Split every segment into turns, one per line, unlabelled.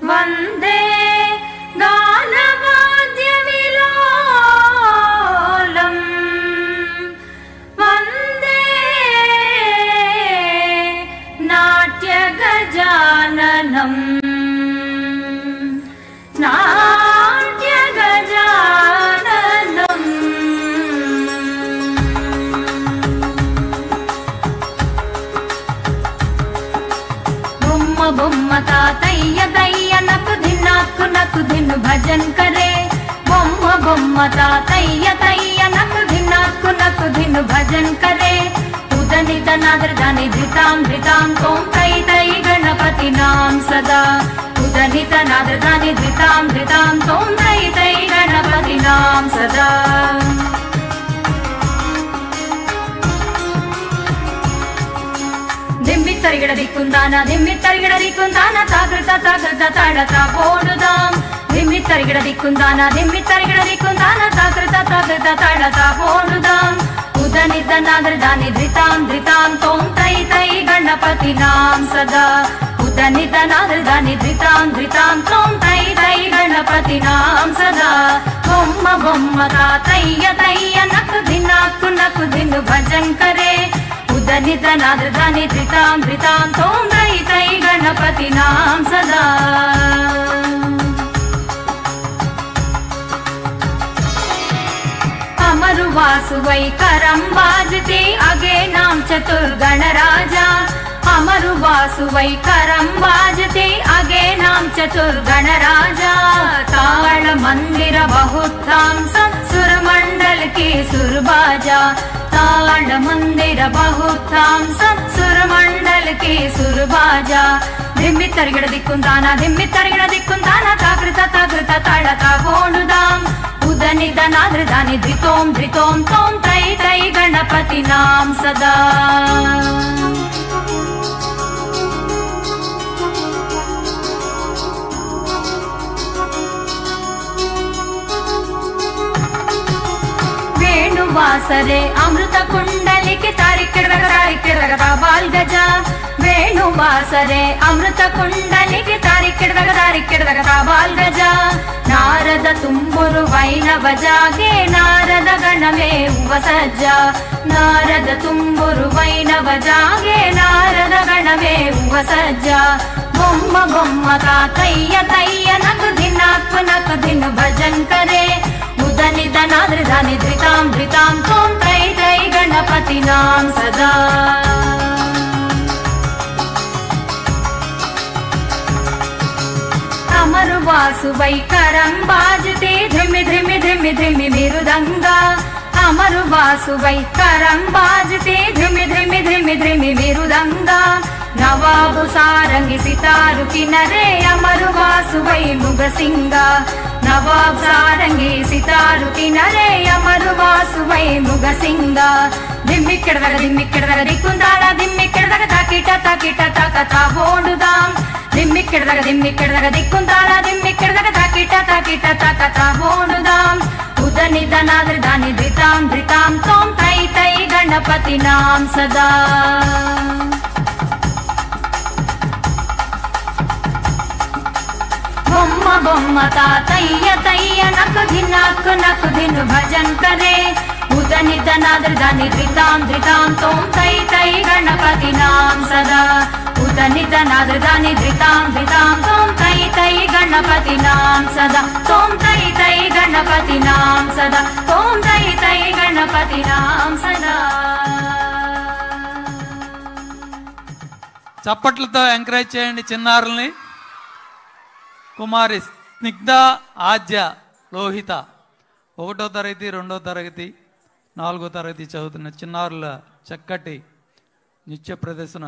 వందే గానవాద్య విలోలం వందే నాట్య గజాననం నాట్య గజాననం బొమ్మ బొమ్మ తాతయ్య దయ్య నకు ధిన్ను భజన్ కరే బొమ్మ బొమ్మ తాతయ్య దయ్య నకు ధిన్ను భజన్ కరే ఉదనిత నాదృదాని ధృతాం ధృతాం తోం తై తై గణపతి నాం సదా ఉదనిత నాదృదాని ధృతాం ధృతాం తోం తై తై గణపతి నాం సదా దిమ్మి తరిగడ దిక్కుందాన తాకృత తాడతా పోడుదాం దిమ్మి తరిగడ దిక్కుందాన తాకృత తాడతా పోడుదాం ఉదనిత నాదృదాని ధృతాం ధృతాం తోం తై తై గణపతి నాం సదా ఉదనిత నాదృదాని ధృతాం ధృతాం తోం తై తై గణపతి నాం సదా బొమ్మ బొమ్మ తాతయ్య దయ్య నకు ధిన్ను భజన్ కరే ఉదనిత నాదృదాని ధృతాం ధృతాం తోం తై తై గణపతి నాం సదా अमरु वासुवै करं बाजते अगे नाम चतुर्गणराजा अमरु वासुवै करं बाजते अगे नाम चतुर्गणराजा ताल मंदिर बहुत्तां सुरमंडल के सुरबाजा ताल मंदिर बहुत्तां सुरमंडल के सुरबाजा धिम्मि तरिगड दिक्कुंदाना ताकृत ताड़ता बोलुदां उदनित नादृदानि धृतों धृतों तों तै तै गणपति नाम सदा वेणुवासरे अमृत कुंडलिके तारिक्किडगा बाल गजा वेणुवासरे अमृत कुंडलिके तारिक्किडगा बाल गजा नारद तुम्बुरु वैनव जागे नारद गणवे उपसज्ज नारद तुम्बुरु वैनव जागे नारद गणवे उपसज्ज बొమ్మ బొమ్మ తాతయ్య దయ్య నకు ధిన్ను భజన్ కరే ఉదనిత నాదృదాని ధృతాం ధృతాం తోం తై తై గణపతి నాం సదా अमरु वासुवै करं बाजते धिम्मि मृदंगा अमरु वासुवै करं बाजते धिम्मि मृदंगा नवाबु सारंगी सितारु किनरे अमरु वासुवै मुगसिंगा नवाब सारंगी सितारु किनरे अमरु वासुवै मुगसिंगा दिम्मिक्किडदग दिक्कुंदाला ताकिट ताकता बोलुदां दिम्मिक्किडदग दिक्कुंदाला ताकिट ताकता बोलुदां उदनित नादृदानि धृतां धृतां तों तै तै गणपति नाम सदा బొమ్మ బొమ్మ తాతయ్య దయ్య నకు ధిన్ను భజన్ కరే ఉదనిత నాదృదాని ధృతాం ధృతాం తోం తై తై గణపతి నాం సదా ఉదనిత నాదృదాని ధృతాం ధృతాం తోం తై తై గణపతి నాం సదా తోం తై తై గణపతి నాం సదా తోం తై తై గణపతి నాం సదా
చప్పట్లతో ఎంకరేజ్ చేయండి చిన్నారుల్ని. కుమారి స్నిగ్ధ ఆద్య లోహిత 1వ తరగతి 2వ తరగతి 4వ తరగతి చదువుతున్న చిన్నారుల చక్కటి నృత్య ప్రదర్శన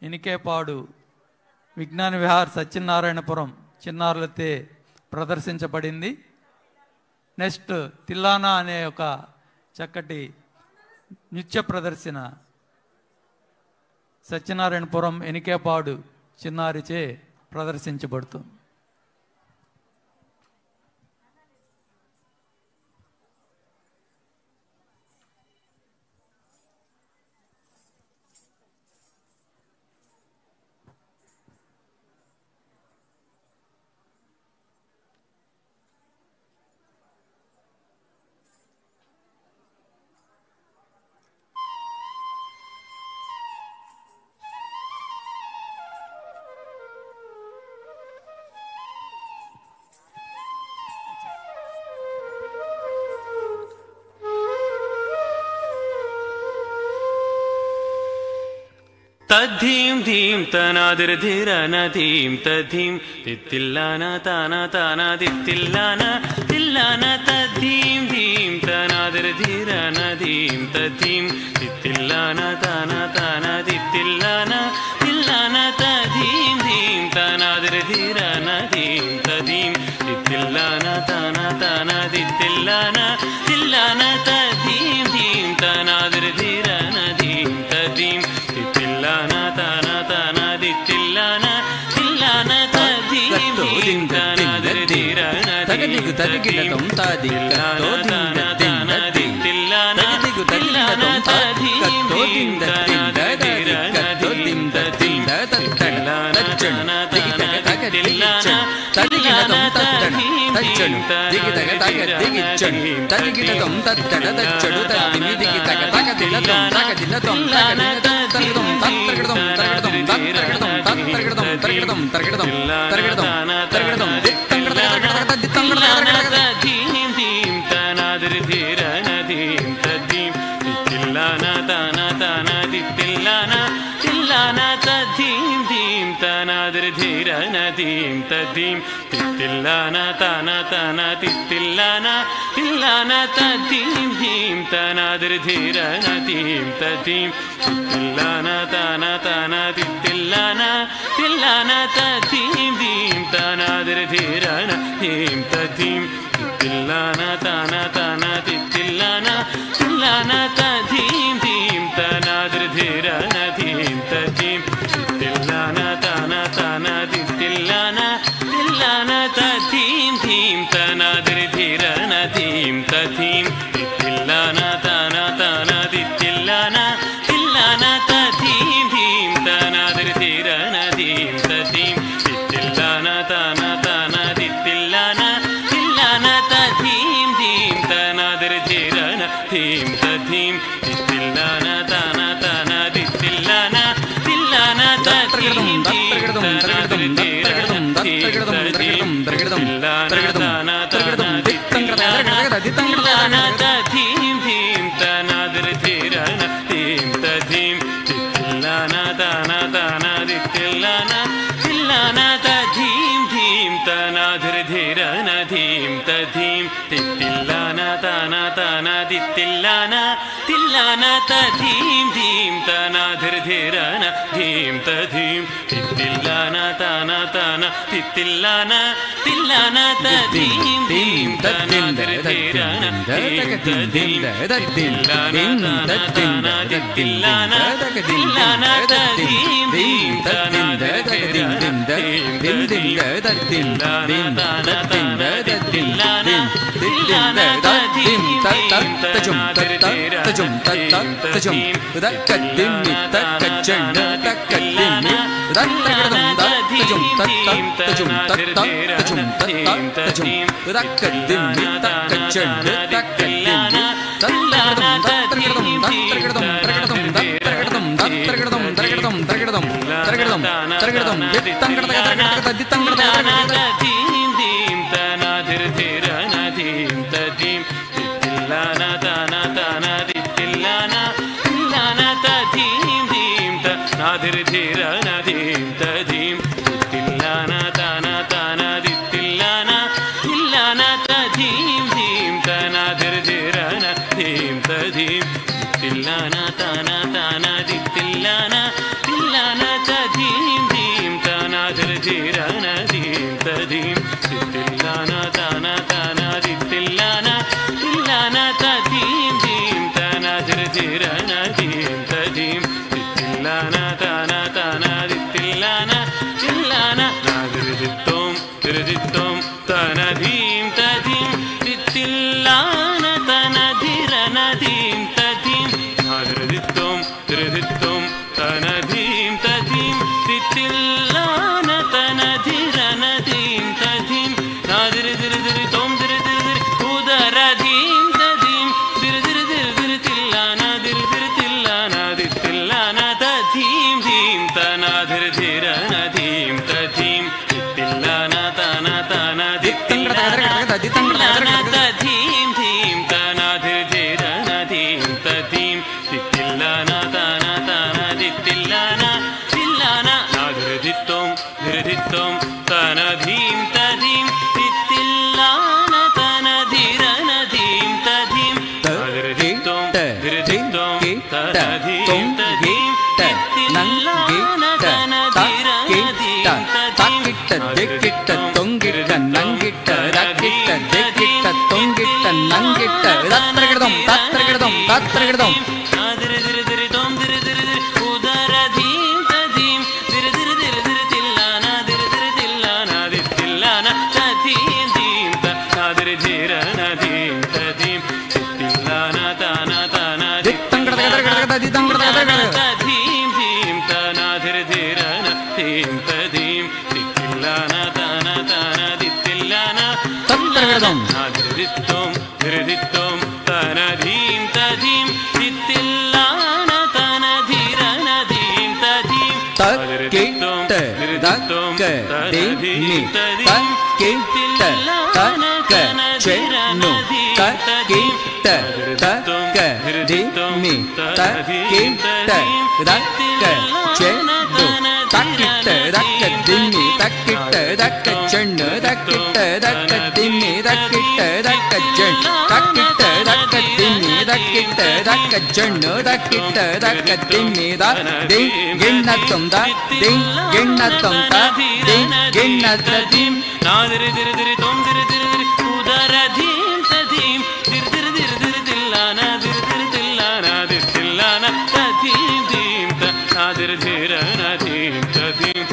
ఎనికేపాడు విజ్ఞాన విహార్ సత్యనారాయణపురం చిన్నారులతో ప్రదర్శించబడింది. నెక్స్ట్ తిల్లానా అనే ఒక చక్కటి నృత్య ప్రదర్శన సత్యనారాయణపురం ఎనికేపాడు చిన్నారిచే ప్రదర్శించబడుతుంది.
తద్ధీం ధీం తనాదిర్ధిరన ధీం తద్ధీం తిత్తిల్లాన తాన తాన తిత్తిల్లాన తిల్లాన తద్ధీం ధీం తనాదిర్ధిరన ధీం తద్ధీం తిత్తిల్లాన తాన తాన తిత్తిల్లాన తిల్లాన తద్ధీం ధీం తనాదిర్ధిరన ధీం తద్ధీం తిత్తిల్లాన తాన తాన తిత్తిల్లాన తిల్లాన తద్ధీం ధీం తనాదిర్ధిరన ధీం తద్ధీం తిల్లాన తాన తాన దిత్తిల్లాన తిల్లాన తద్ధీం ధీం తనాదిర్ధిరన ధీం తద్ధీం తిల్లాన తాన తాన దిత్తిల్లాన తిల్లాన తద్ధీం ధీం తనాదిర్ధిరన ధీం తద్ధీం తిల్లాన తాన తాన దిత్తిల్లాన తిల్లాన తద్ధీం ధీం తనాదిర్ధిరన ధీం తద్ధీం తిల్లాన తాన తాన తిల్లాన తిల్లాన తద్ధీం ధీం తనాదిర్ధిరన ధీం తద్ధీం తిల్లాన తాన తాన తిల్లాన తిల్లాన తద్ధీం ధీం తనాదిర్ధిరన ధీం తద్ధీం తిల్లాన తాన తాన తిల్లాన తిల్లాన తద్ధీం ధీం తనాదిర్ధిరన ధీం తద్ధీం తిల్లాన తాన తాన తిల్లాన తిల్లాన తద్ధీం ధీం తనాదిర్ధిరన ధీం తద్ధీం తిల్లాన తాన తాన తిల్లాన తిల్లాన తద్ధీం ధీం తనాదిర్ధిరన ధీం తద్ధీం తిల్లాన తాన తాన తిల్లాన తిల్లాన తద్ధీం ధీం తనాదిర్ధిరన ధీం తద్ధీం తిల్లాన తాన తాన తిల్లాన తిల్లాన తద్ధీం ధీం తనాదిర్ధిరన ధీం తిల్లాన తద్ధీం ధీం తనాదిర్ధిరన ధీం తద్ధీం తిల్లాన తాన తాన తిల్లాన తిల్లాన తద్ధీం ధీం తనాదిర్ధిరన ధీం తద్ధీం తిల్లాన తాన తాన తిల్లాన తిల్లాన తద్ధీం ధీం తనాదిర్ధిరన ధీం తద్ధీం తిల్లాన తాన తాన తిల్లాన తిల్లాన తద్ధీం ధీం తనాదిర్ధిరన ధీం తద్ధీం తిల్లాన తాన తాన తిల్లాన తిల్లాన తద్ధీం ధీం తనాదిర్ధిరన ధీం తద్ధీం తిల్లాన తాన తాన తిల్లాన తిల్లాన తద్ధీం ధీం తనాదిర్ధిరన నాదిర్ధిరన ధీం తద్ధీం తిల్లాన తాన తాన తిల్లాన తిల్లాన తద్ధీం ధీం తనాదిర్ధిరన ధీం తద్ధీం తిల్లాన తాన తాన తిల్లాన తిల్లాన తద్ధీం ధీం తనాదిర్ధిరన ధీం తద్ధీం తిల్లాన తాన తాన తిల్లాన తిల్లాన తద్ధీం ధీం తనాదిర్ధిరన ధీం తద్ధీం తిల్లాన తాన తాన తిల్లాన తిల్లాన నాదిర్దిత్తోం తిరుదిత్తోం తన ధీం తద్ధీం తిల్లాన తన ధిరన ధీం తద్ధీం నాదిర్దిత్తోం తిరుదిత్తోం తన ధీం తద్ధీం తిల్లాన తన ధిరన ధీం తద్ధీం నాదిర్దిరిదిరితోం దిరిదిరిదిరి ఉదర ధీం తద్ధీం దిరిదిరిదిరి తిల్లాన దిరిదిరి తిల్లాన తిల్లాన తద్ధీం ధీం తనాదిర్ధిరన ధీం తద్ధీం తిల్లాన తాన తాన తిల్లాన ధృదిత్వం తన ధీం తధీం తిత్తిల్లాన తన ధిరన ధీం తధీం ధృదిత్వం ధృదిత్వం తన ధీం తధీం తిత్తిల్లాన తన ధిరన ధీం
తాకిట్ట దిక్కిట్ట తొంగిట్ట నంగిట్ట రక్కిట్ట దిక్కిట్ట తొంగిట్ట నంగిట్ట తత్రగిడదం తత్రగిడదం తత్రగిడదం
ధృదిత్వం ధృదిత్వం తన ధీం తధీం తిత్తిల్లాన తన ధిరన ధీం తధీం ధృదిత్వం ధృదిత్వం తన ధీం తధీం తిత్తిల్లాన తన ధిరన ధీం తధీం ధృదిత్వం ధృదిత్వం తన ధీం తధీం తిత్తిల్లాన తన
తక్కిట్ట దక్క దిమ్మి తక్కిట్ట దక్క చెన్ను తక్కిట్ట దక్క దిమ్మి తక్కిట్ట దక్క చెన్ను తక్కిట్ట దక్క దిమ్మి తక్కిట్ట దక్క చెన్ను తక్కిట్ట దక్క దిమ్మి ద ది గిన్నత్తం ద ది గిన్నత్తం ద ది గిన్నత్త దిం
నాదిరి దిరి దిరి తొం దిరి దిరి దిరి ఉదర ధీం తధీం దిరి దిరి దిరి దిరి తిల్లాన దిరి దిరి తిల్లాన దిరి తిల్లాన తధీం ధీం త నాదిరి ధిరన ధీం తధీం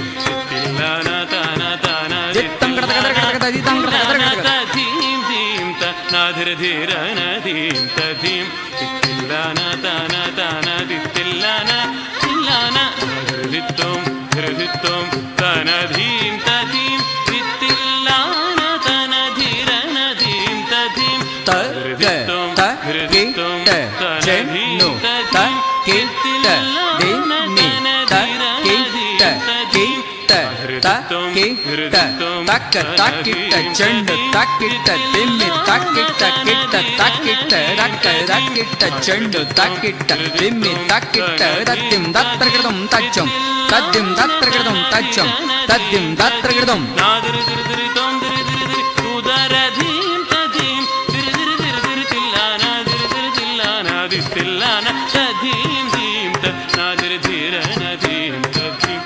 తిల్లాన తన తన
దిత్తం గడగడ గడగడ దిత్తం గడగడ గడగడ
తధీం ధీం త నాదిరి ధిరన ధీం తధీం తిల్లాన తన తన తిల్లాన తిల్లాన ధృదిత్వం ధృదిత్వం తన ధీం తధీం తిల్లాన తన ధిరన ధీం తధీం ధృదిత్వం ధృదిత్వం తన ధీం తధీం తిల్లాన తన ధిరన ధీం తధీం
తక్క తక్కిట్ట చెండు తక్కిట్ట తిమ్మి తక్కిట్ట కిట్ట తక్కిట్ట రక్క రక్కిట్ట చెండు తక్కిట్ట తిమ్మి తక్కిట్ట దత్తిం దత్రగిడదం తచ్చం తద్దిం దత్రగిడదం తచ్చం తద్దిం దత్రగిడదం
నాదిరి దిరి దిరి తొం దిరి దిరి దిరి ఉదర ధీం తధీం దిరి దిరి దిరి దిరి తిల్లాన దిరి దిరి తిల్లాన దిరి తిల్లాన తధీం ధీం త నాదిరి ధిరన ధీం తధీం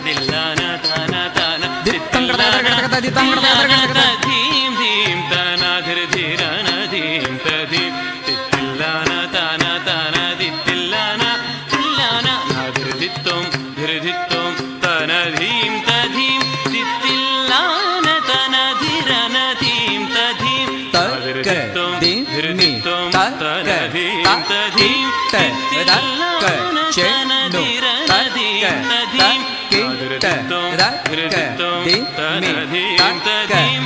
తిల్లాన తన తన
దిత్తం గడగడ గడగడ దిత్తం గడగడ గడగడ
ధీం ధీం తన ధిరి ధిరన ధీం తధీం తిల్లాన తన తన తిల్లాన తిల్లాన ధృదిత్వం ధృదిత్వం తన ధీం తధీం తిల్లాన తన ధిరన ధీం తధీం ధృదిత్వం ధృదిత్వం తన ధీం తధీం తిల్లాన తన ధిరన ధీం తధీం ధృదిత్వం ధృదిత్వం తన ధీం తధీం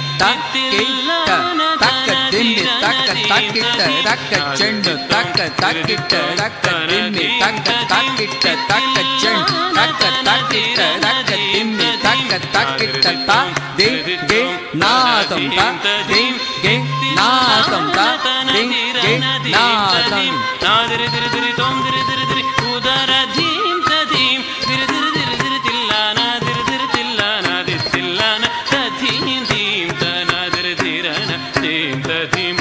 తిల్లాన తన ధిరన
తక్కిట్ట దక్క చెండు తక్క తక్కిట్ట దక్క తిమ్మి తక్క తక్కిట్ట తక్క చెండు తక్క తక్కిట్ట దక్క తిమ్మి తక్క తక్కిట్ట త ది గే నాదం త ది గే నాదం త ది గే నాదం
నాదిరి దిరి దిరి తొం దిరి దిరి దిరి ఉదర ధీం తధీం దిరి దిరి దిరి దిరి తిల్లాన దిరి దిరి తిల్లాన దిరి తిల్లాన తధీం ధీం తన దిరి ధిరన ధీం తధీం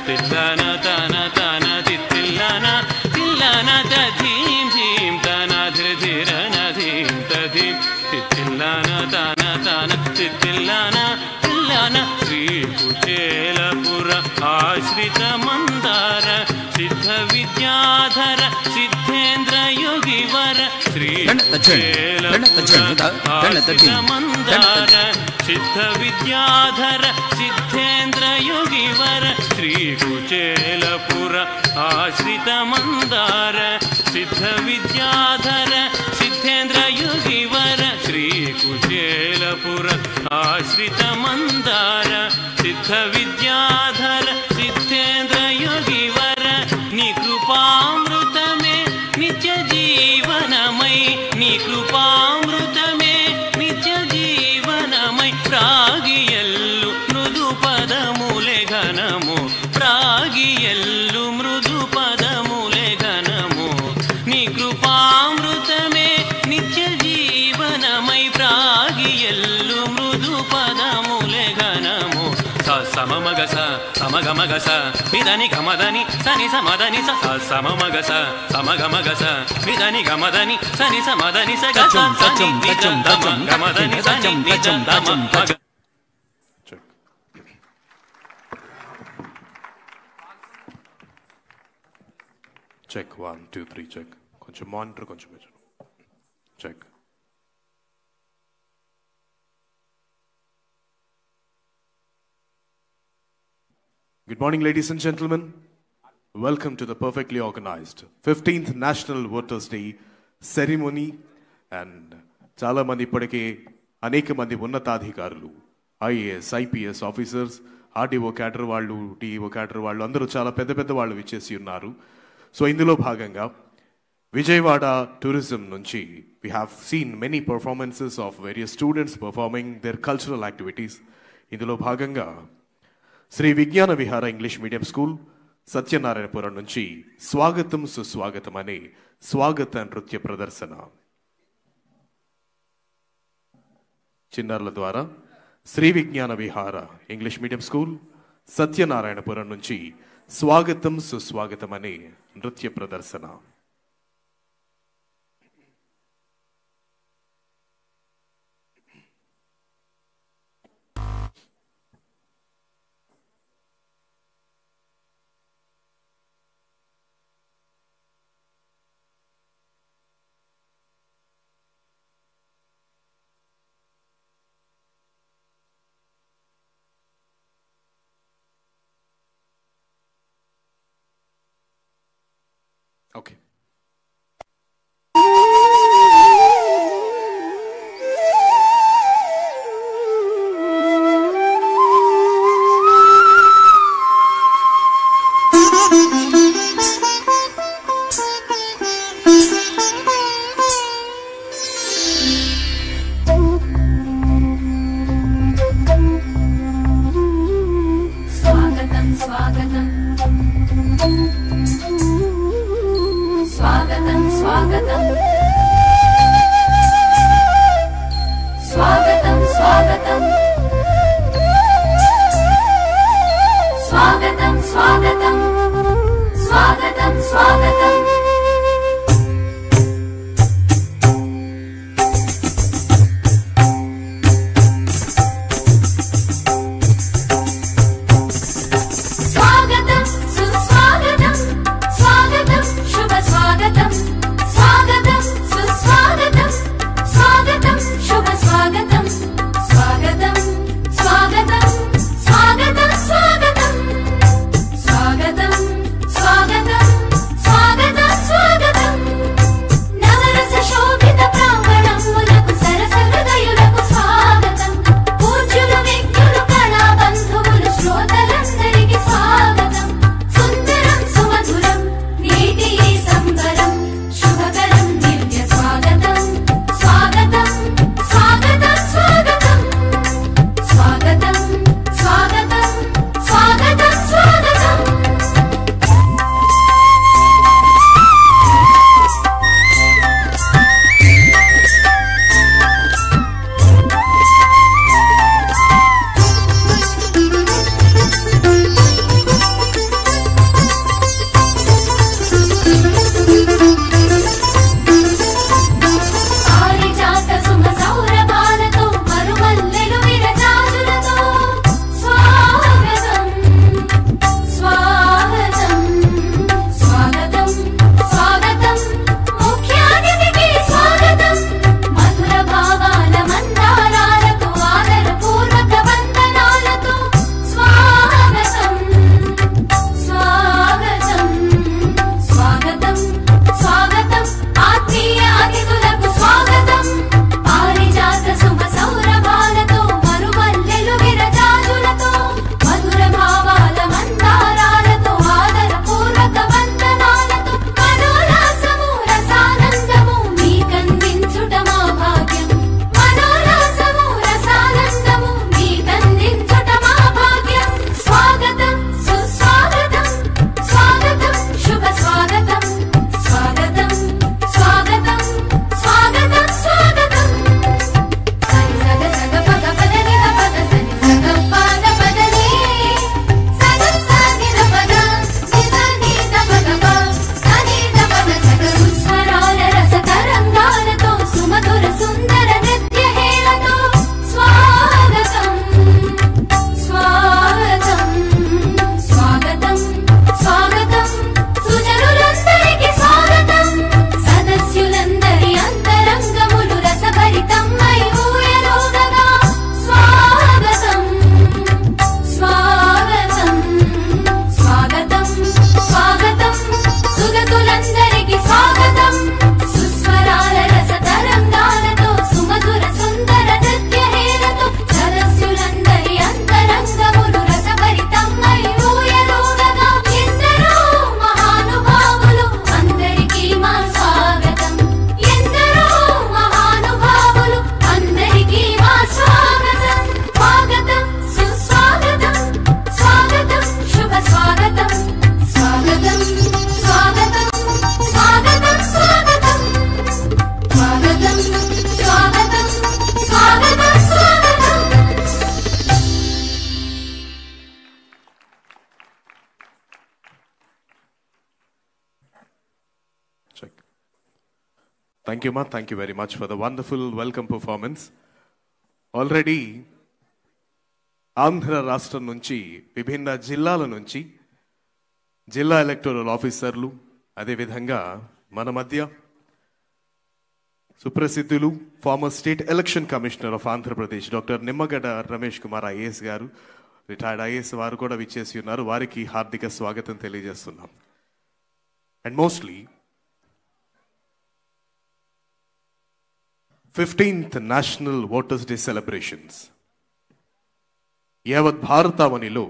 తిల్లాన తన తన తిల్లాన తిల్లాన తధీం ధీం తన దిరి ధిరన ధీం తధీం తిల్లాన తన తన తిల్లాన తిల్లాన శ్రీ కుచేలపుర ఆశ్రిత మందార సిద్ధ విద్యాధర సిద్ధేంద్ర యోగివర శ్రీ మందార సిద్ధ విద్యాధర సిద్ధేంద్ర యోగివర శ్రీ కుచేలపుర ఆశ్రిత మందార సిద్ధ విద్యాధర సిద్ధేంద్ర యోగివర శ్రీ కుచేలపుర ఆశ్రిత మందార సిద్ధ విద్యాధర సిద్ధేంద్ర యోగివర నీ కృపామృతమే నిత్య జీవనమై నీ కృపామృతమే నిత్య జీవనమై ప్రాగియల్లు మృదు పదములే ఘనము ప్రాగియల్లు మృదు పదములే ఘనము నీ కృపామృతమే నిత్య జీవనమై ప్రాగియల్లు సమగమగస నిదని గమదని సని సమదని స సమమగస సమగమగస నిదని గమదని సని సమదని స గతం సని నిజం దమం గమదని సని నిజం దమం మగ.
Check 1 2 3 check. కొంచెం మానిటర్ కొంచెం check. Good morning, ladies and gentlemen. Welcome to the perfectly organized 15th National Voters Day ceremony. And చాలా మంది ఇప్పటికే అనేక మంది ఉన్నతాధికారులు, IAS IPS officers, RDO cadre వాళ్ళు, డిఈఓ క్యాడర్ వాళ్ళు అందరూ చాలా పెద్ద పెద్ద వాళ్ళు విచ్చేసి ఉన్నారు. సో ఇందులో భాగంగా విజయవాడ టూరిజం నుంచి we have seen many performances of various students performing their cultural activities. ఇందులో భాగంగా శ్రీ విజ్ఞాన విహార ఇంగ్లీష్ మీడియం స్కూల్ సత్యనారాయణపురం నుంచి స్వాగతం సుస్వాగతం అనే స్వాగత నృత్య ప్రదర్శన. చిన్నారుల ద్వారా శ్రీ విజ్ఞాన విహార ఇంగ్లీష్ మీడియం స్కూల్ సత్యనారాయణపురం నుంచి స్వాగతం సుస్వాగతం అనే నృత్య ప్రదర్శన. Okay.
Swagatam,
Thank you, Ma. Thank you very much for the wonderful welcome performance. Already, Andhra రాష్ట్రం నుంచి విభిన్న జిల్లాల నుంచి జిల్లా ఎలక్టోరల్ ఆఫీసర్లు, అదేవిధంగా మన మధ్య సుప్రసిద్ధులు former state election commissioner of Andhra Pradesh doctor Nimmagadda Ramesh Kumar IAS garu, retired IAS వారు కూడా విచ్చేసి ఉన్నారు. వారికి హార్దిక స్వాగతం తెలియజేస్తున్నాం. And mostly 15th national voters day celebrations యావత్ భారతావనిలో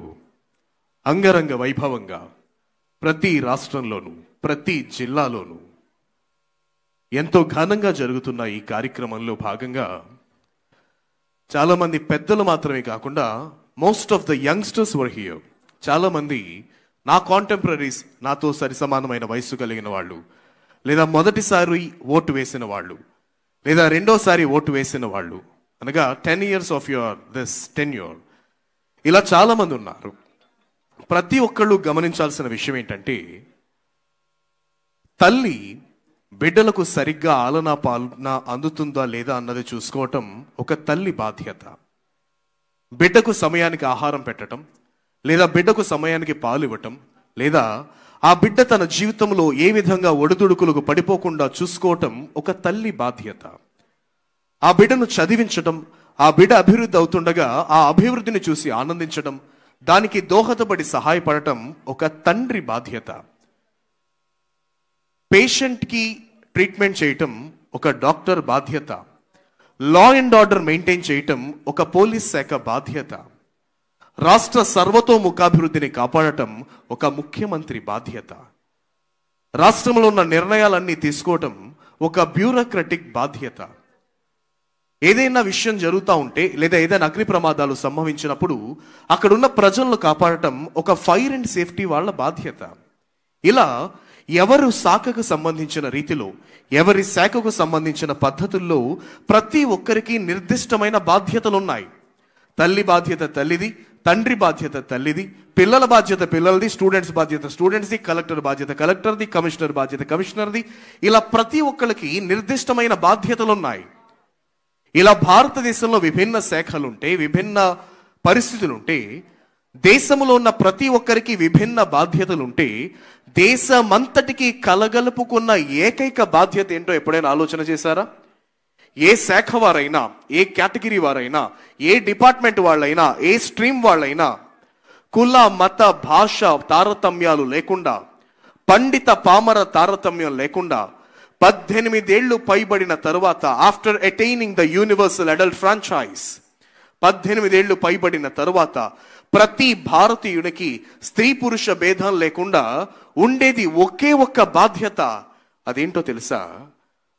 అంగరంగ వైభవంగా ప్రతి రాష్ట్రంలోనూ ప్రతి జిల్లాలోనూ ఎంతో ఘనంగా జరుగుతున్న ఈ కార్యక్రమంలో భాగంగా చాలామంది పెద్దలు మాత్రమే కాకుండా most of the youngsters were here. చాలామంది నా కాంటెంపరీస్, నాతో సరిసమానమైన వయస్సు కలిగిన వాళ్ళు, లేదా మొదటిసారి ఓటు వేసిన వాళ్ళు, లేదా రెండోసారి ఓటు వేసిన వాళ్ళు, అనగా 10 years of your this tenure, ఇలా చాలామంది ఉన్నారు. ప్రతి ఒక్కళ్ళు గమనించాల్సిన విషయం ఏంటంటే, తల్లి బిడ్డలకు సరిగ్గా ఆలనా పాలన అందుతుందా లేదా అన్నది చూసుకోవటం ఒక తల్లి బాధ్యత. బిడ్డకు సమయానికి ఆహారం పెట్టడం, లేదా బిడ్డకు సమయానికి పాలు ఇవ్వటం, లేదా ఆ బిడ్డ తన జీవితంలో ఏ విధంగా ఒడిదుడుకులకు పడిపోకుండా చూసుకోవటం ఒక తల్లి బాధ్యత. ఆ బిడ్డను చదివించడం, ఆ బిడ్డ అభివృద్ధి అవుతుండగా ఆ అభివృద్ధిని చూసి ఆనందించడం, దానికి దోహదపడి సహాయపడటం ఒక తండ్రి బాధ్యత. పేషెంట్కి ట్రీట్మెంట్ చేయటం ఒక డాక్టర్ బాధ్యత. లా అండ్ ఆర్డర్ మెయింటైన్ చేయటం ఒక పోలీస్ శాఖ బాధ్యత. రాష్ట్ర సర్వతోముఖాభివృద్ధిని కాపాడటం ఒక ముఖ్యమంత్రి బాధ్యత. రాష్ట్రంలో ఉన్న నిర్ణయాలన్నీ తీసుకోవటం ఒక బ్యూరోక్రటిక్ బాధ్యత. ఏదైనా విషయం జరుగుతూ ఉంటే, లేదా ఏదైనా అగ్ని ప్రమాదాలు సంభవించినప్పుడు అక్కడున్న ప్రజలను కాపాడటం ఒక ఫైర్ అండ్ సేఫ్టీ వాళ్ళ బాధ్యత. ఇలా ఎవరు శాఖకు సంబంధించిన రీతిలో, ఎవరి శాఖకు సంబంధించిన పద్ధతుల్లో ప్రతి ఒక్కరికి నిర్దిష్టమైన బాధ్యతలు ఉన్నాయి. తల్లి బాధ్యత తల్లిది, తండ్రి బాధ్యత తల్లిది, పిల్లల బాధ్యత పిల్లలది, స్టూడెంట్స్ బాధ్యత స్టూడెంట్స్ది, కలెక్టర్ బాధ్యత కలెక్టర్ది, కమిషనర్ బాధ్యత కమిషనర్ది. ఇలా ప్రతి ఒక్కరికి నిర్దిష్టమైన బాధ్యతలు ఉన్నాయి. ఇలా భారతదేశంలో విభిన్న శాఖలుంటే, విభిన్న పరిస్థితులుంటే, దేశంలో ఉన్న ప్రతి ఒక్కరికి విభిన్న బాధ్యతలుంటే, దేశమంతటికి కలగలుపుకున్న ఏకైక బాధ్యత ఏంటో ఎప్పుడైనా ఆలోచన చేశారా? ఏ శాఖ వారైనా, ఏ కేటగిరీ వారైనా, ఏ డిపార్ట్మెంట్ వాళ్ళైనా, ఏ స్ట్రీమ్ వాళ్ళైనా, కుల మత భాష తారతమ్యాలు లేకుండా, పండిత పామర తారతమ్యం లేకుండా, 18 ఏళ్లు పైబడిన తరువాత, after attaining the universal adult franchise, 18 ఏళ్లు పైబడిన తరువాత ప్రతి భారతీయునికి స్త్రీ పురుష భేదం లేకుండా ఉండేది ఒకే ఒక్క బాధ్యత. అదేంటో తెలుసా?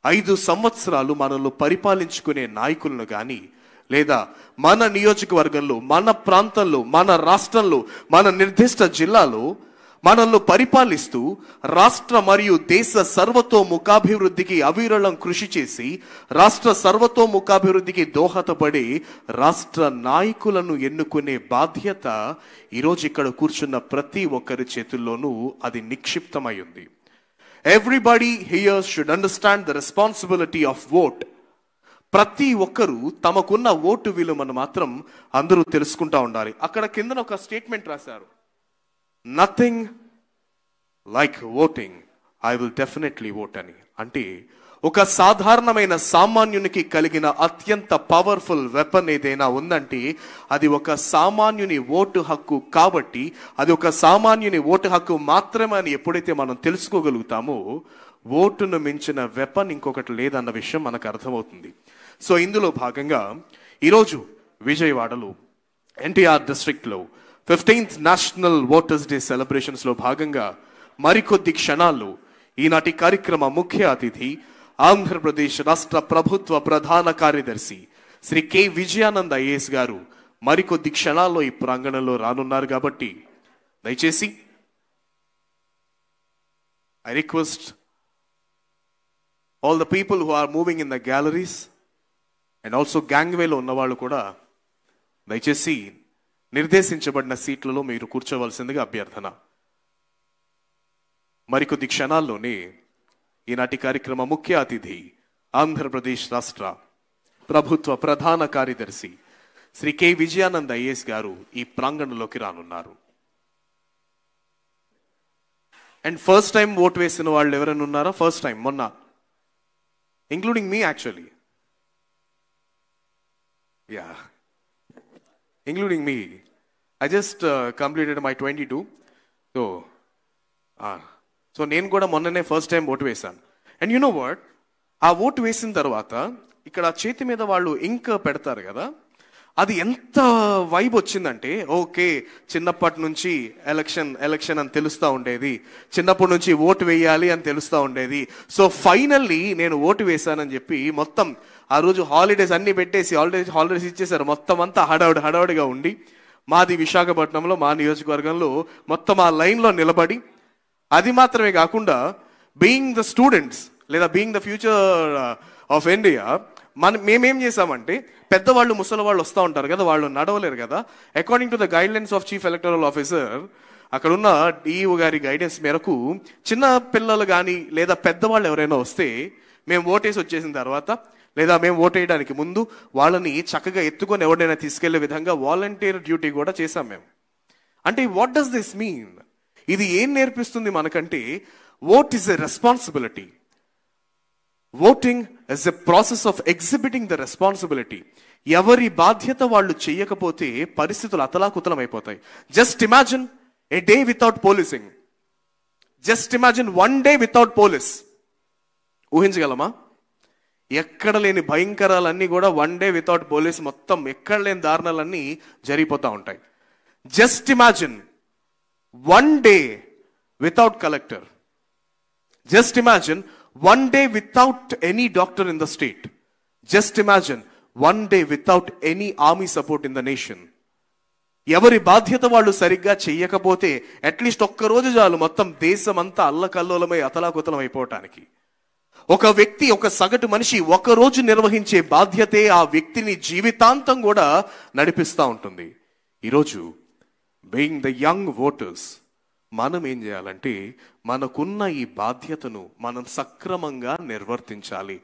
5 సంవత్సరాలు మనల్ని పరిపాలించుకునే నాయకులను కానీ, లేదా మన నియోజకవర్గంలో, మన ప్రాంతంలో, మన రాష్ట్రంలో, మన నిర్దిష్ట జిల్లాలో మనల్ని పరిపాలిస్తూ రాష్ట్ర మరియు దేశ సర్వతోముఖాభివృద్ధికి అవిరళం కృషి చేసి రాష్ట్ర సర్వతోముఖాభివృద్ధికి దోహదపడి రాష్ట్ర నాయకులను ఎన్నుకునే బాధ్యత ఈరోజు ఇక్కడ కూర్చున్న ప్రతి ఒక్కరి చేతుల్లోనూ అది నిక్షిప్తమై ఉంది. Everybody here should understand the responsibility of vote. ప్రతి ఒక్కరూ తమకున్న ఓటు విలువను మాత్రం అందరూ తెలుసుకుంటా ఉండాలి. అక్కడ కింద ఒక స్టేట్మెంట్ రాశారు, nothing like voting, I will definitely vote అని. అంటే ఒక సాధారణమైన సామాన్యునికి కలిగిన అత్యంత పవర్ఫుల్ వెపన్ ఏదైనా ఉందంటే అది ఒక సామాన్యుని ఓటు హక్కు. కాబట్టి అది ఒక సామాన్యుని ఓటు హక్కు మాత్రమే అని ఎప్పుడైతే మనం తెలుసుకోగలుగుతామో, ఓటును మించిన వెపన్ ఇంకొకటి లేదన్న విషయం మనకు అర్థమవుతుంది. సో ఇందులో భాగంగా ఈరోజు విజయవాడలో ఎన్టీఆర్ డిస్ట్రిక్ట్లో 15th national voters day celebrations లో భాగంగా మరికొద్ది క్షణాల్లో ఈనాటి కార్యక్రమ ముఖ్య అతిథి ఆంధ్రప్రదేశ్ రాష్ట్ర ప్రభుత్వ ప్రధాన కార్యదర్శి శ్రీ కె విజయానంద్ ఐఏఎస్ గారు మరికొద్ది క్షణాల్లో ఈ ప్రాంగణంలో రానున్నారు. కాబట్టి దయచేసి I request all the people who are moving in the galleries and also గ్యాంగ్వేలో ఉన్నవాళ్ళు కూడా దయచేసి నిర్దేశించబడిన సీట్లలో మీరు కూర్చోవలసిందిగా అభ్యర్థన. మరికొద్ది క్షణాల్లోనే ఈనాటి కార్యక్రమ ముఖ్య అతిథి ఆంధ్రప్రదేశ్ రాష్ట్ర ప్రభుత్వ ప్రధాన కార్యదర్శి శ్రీ కె విజయానంద్ ఐఏఎస్ గారు ఈ ప్రాంగణంలోకి రానున్నారు. అండ్ ఫస్ట్ టైం ఓటు వేసిన వాళ్ళు ఎవరైనా ఉన్నారా? ఫస్ట్ టైం మొన్న, including me actually, yeah, including me. I just completed my 22. So నేను కూడా మొన్ననే ఫస్ట్ టైం ఓటు వేశాను. అండ్ యు నో వాట్, ఆ ఓటు వేసిన తర్వాత ఇక్కడ చేతి మీద వాళ్ళు ఇంక్ పెడతారు కదా, అది ఎంత వైబ్ వచ్చిందంటే, ఓకే చిన్నప్పటి నుంచి ఎలక్షన్ అని తెలుస్తూ ఉండేది, చిన్నప్పటి నుంచి ఓటు వేయాలి అని తెలుస్తూ ఉండేది. సో ఫైనల్లీ నేను ఓటు వేశానని చెప్పి మొత్తం ఆ రోజు హాలిడేస్ అన్ని పెట్టేసి హాలిడేస్ ఇచ్చేసారు. మొత్తం అంతా హడావుడిగా ఉండి మాది విశాఖపట్నంలో మా నియోజకవర్గంలో మొత్తం ఆ లైన్లో నిలబడి, అది మాత్రమే కాకుండా బీయింగ్ ద స్టూడెంట్స్ లేదా being the future of India, మేమేం చేసామంటే, పెద్దవాళ్ళు ముసలి వాళ్ళు వస్తూ ఉంటారు కదా, వాళ్ళు నడవలేరు కదా, according to the guide lines of chief electoral officer, అక్కడున్న డిఈఓ గారి గైడెన్స్ మేరకు చిన్న పిల్లలు కానీ లేదా పెద్దవాళ్ళు ఎవరైనా వస్తే మేము ఓటేసి వచ్చేసిన తర్వాత లేదా మేము ఓటేయడానికి ముందు వాళ్ళని చక్కగా ఎత్తుకొని ఎవరైనా తీసుకెళ్లే విధంగా వాలంటీర్ డ్యూటీ కూడా చేశాం మేము. అంటే వాట్ డస్ దిస్ మీన్? ఇది ఏం నేర్పిస్తుంది మనకంటే, vote is a responsibility. Voting is a process of exhibiting the responsibility. ఎవరి బాధ్యత వాళ్ళు చెయ్యకపోతే పరిస్థితులు అతలాకుతలం అయిపోతాయి. Just imagine a day without policing. Just imagine one day without police. ఊహించగలమా? ఎక్కడ లేని భయంకరాలన్నీ కూడా వన్ డే వితౌట్ పోలీస్, మొత్తం ఎక్కడ లేని దారుణాలన్నీ జరిగిపోతూ ఉంటాయి. Just imagine one day without collector. Just imagine one day without any doctor in the state. Just imagine one day without any army support in the nation. ఎవరి బాధ్యత వాళ్ళు సరిగ్గా చెయ్యకపోతే అట్లీస్ట్ ఒక్కరోజు చాలు మొత్తం దేశం అంతా అల్లకల్లోలమై అతలాకుతలం అయిపోవటానికి. ఒక వ్యక్తి, ఒక సగటు మనిషి ఒకరోజు నిర్వహించే బాధ్యతే ఆ వ్యక్తిని జీవితాంతం కూడా నడిపిస్తూ ఉంటుంది. ఈరోజు బీయింగ్ ద యంగ్ ఓటర్స్, మనం ఏం చేయాలంటే మనకున్న ఈ బాధ్యతను మనం సక్రమంగా నిర్వర్తించాలి.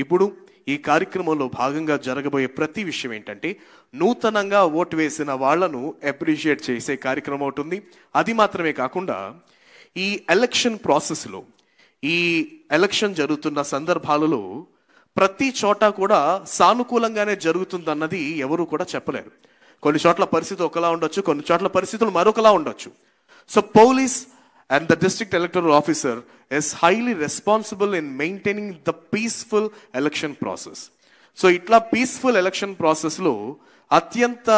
ఇప్పుడు ఈ కార్యక్రమంలో భాగంగా జరగబోయే ప్రతి విషయం ఏంటంటే, నూతనంగా ఓటు వేసిన వాళ్లను అప్రిషియేట్ చేసే కార్యక్రమం ఉంటుంది. అది మాత్రమే కాకుండా ఈ ఎలక్షన్ ప్రాసెస్లో, ఈ ఎలక్షన్ జరుగుతున్న సందర్భాలలో ప్రతి చోట కూడా సానుకూలంగానే జరుగుతుందన్నది ఎవరు కూడా చెప్పలేరు. కొన్ని చోట్ల పరిస్థితి ఒకలా ఉండొచ్చు, కొన్ని చోట్ల పరిస్థితులు మరొకలా ఉండొచ్చు. So police and the district electoral officer is highly responsible in maintaining the peaceful election process. So itla peaceful election process lo అత్యంత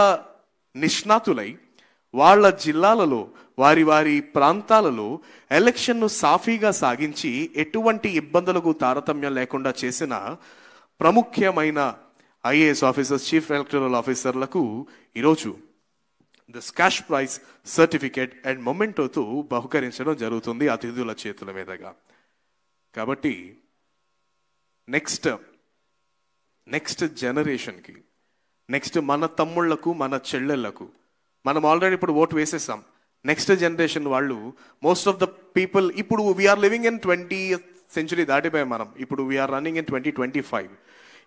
నిష్ణాతులై వాళ్ళ జిల్లాలలో వారి ప్రాంతాలలో ఎలక్షన్ను సాఫీగా సాగించి ఎటువంటి ఇబ్బందులకు తారతమ్యం లేకుండా చేసిన ప్రముఖమైన ఐఏఎస్ ఆఫీసర్స్, చీఫ్ ఎలక్టరల్ ఆఫీసర్లకు ఈరోజు this cash prize certificate and మొమెంటోతో బహుకరించడం జరుగుతుంది అతిథుల చేతుల మీదుగా. కాబట్టి నెక్స్ట్ జనరేషన్కి, నెక్స్ట్ మన తమ్ముళ్లకు, మన చెల్లెళ్లకు, మనం ఆల్రెడీ ఇప్పుడు ఓటు వేసేసాం. నెక్స్ట్ జనరేషన్ వాళ్ళు, మోస్ట్ ఆఫ్ ద పీపుల్, ఇప్పుడు we are living in 20th century దాటిపోయాం మనం. ఇప్పుడు వీఆర్ రన్నింగ్ ఇన్ 2025.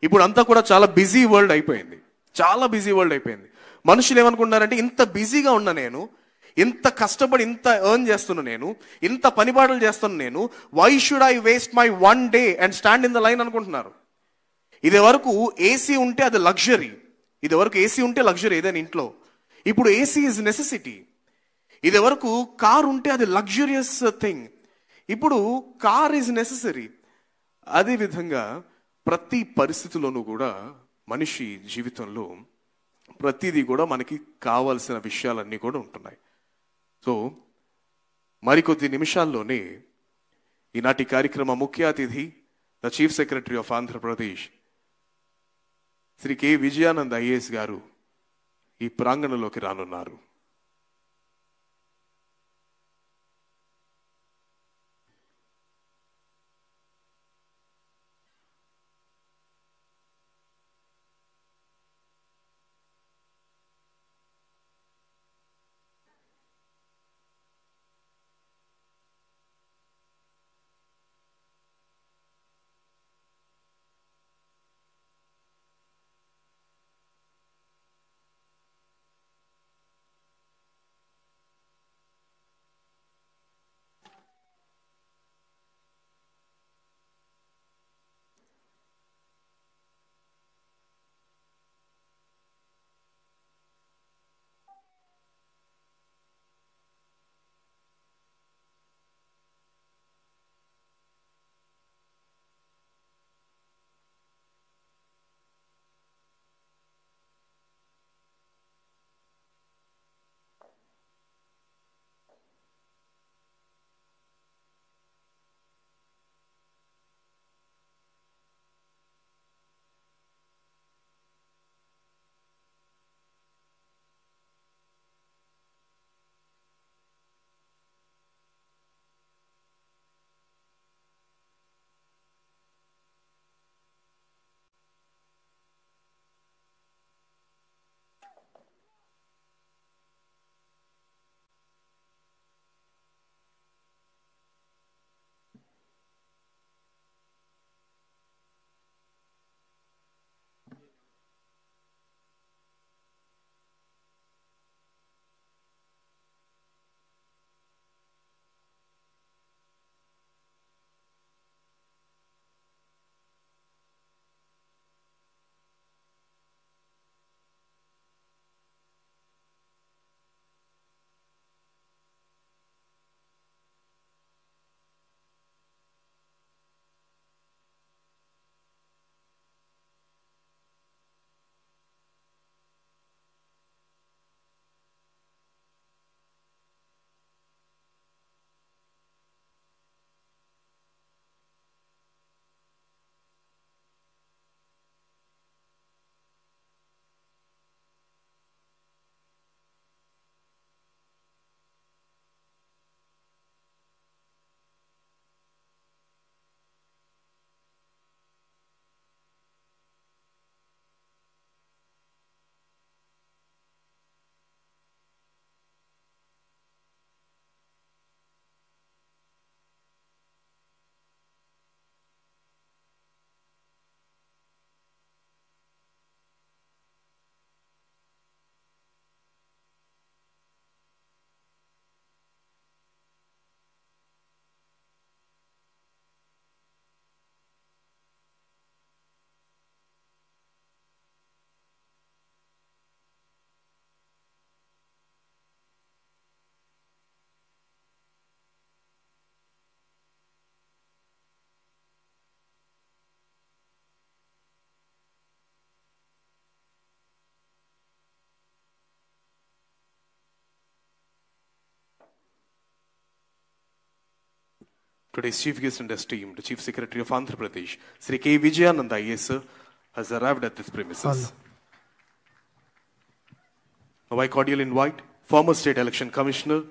ఇప్పుడు అంతా కూడా చాలా బిజీ వరల్డ్ అయిపోయింది, చాలా బిజీ వరల్డ్ అయిపోయింది. మనుషులు ఏమనుకుంటున్నారంటే, ఇంత బిజీగా ఉన్నా నేను, ఇంత కష్టపడి ఇంత ఎర్న్ చేస్తున్నా నేను, ఇంత పనిపాటలు చేస్తున్నా నేను, why should I waste my one day and stand in the line అనుకుంటున్నారు. ఇది వరకు ఏసీ ఉంటే అది లగ్జరీ, ఇది వరకు ఏసీ ఉంటే లగ్జరీ ఏదైనా ఇంట్లో. ఇప్పుడు ఏసీ ఇస్ నెసెసిటీ. ఇది వరకు కార్ ఉంటే అది లగ్జరియస్ థింగ్, ఇప్పుడు కార్ ఈజ్ నెసెసరీ. అదేవిధంగా ప్రతి పరిస్థితిలోనూ కూడా మనిషి జీవితంలో ప్రతిదీ కూడా మనకి కావాల్సిన విషయాలన్నీ కూడా ఉంటున్నాయి. సో మరికొద్ది నిమిషాల్లోనే ఈనాటి కార్యక్రమ ముఖ్య అతిథి, the chief secretary of Andhra Pradesh Shri K Vijayanand IAS గారు ఈ ప్రాంగణంలోకి రానున్నారు. today's chief guest and esteemed Chief Secretary of Andhra Pradesh, Sri K. Vijayananda IAS, sir, has arrived at this premises. Now I cordially invite former State Election Commissioner,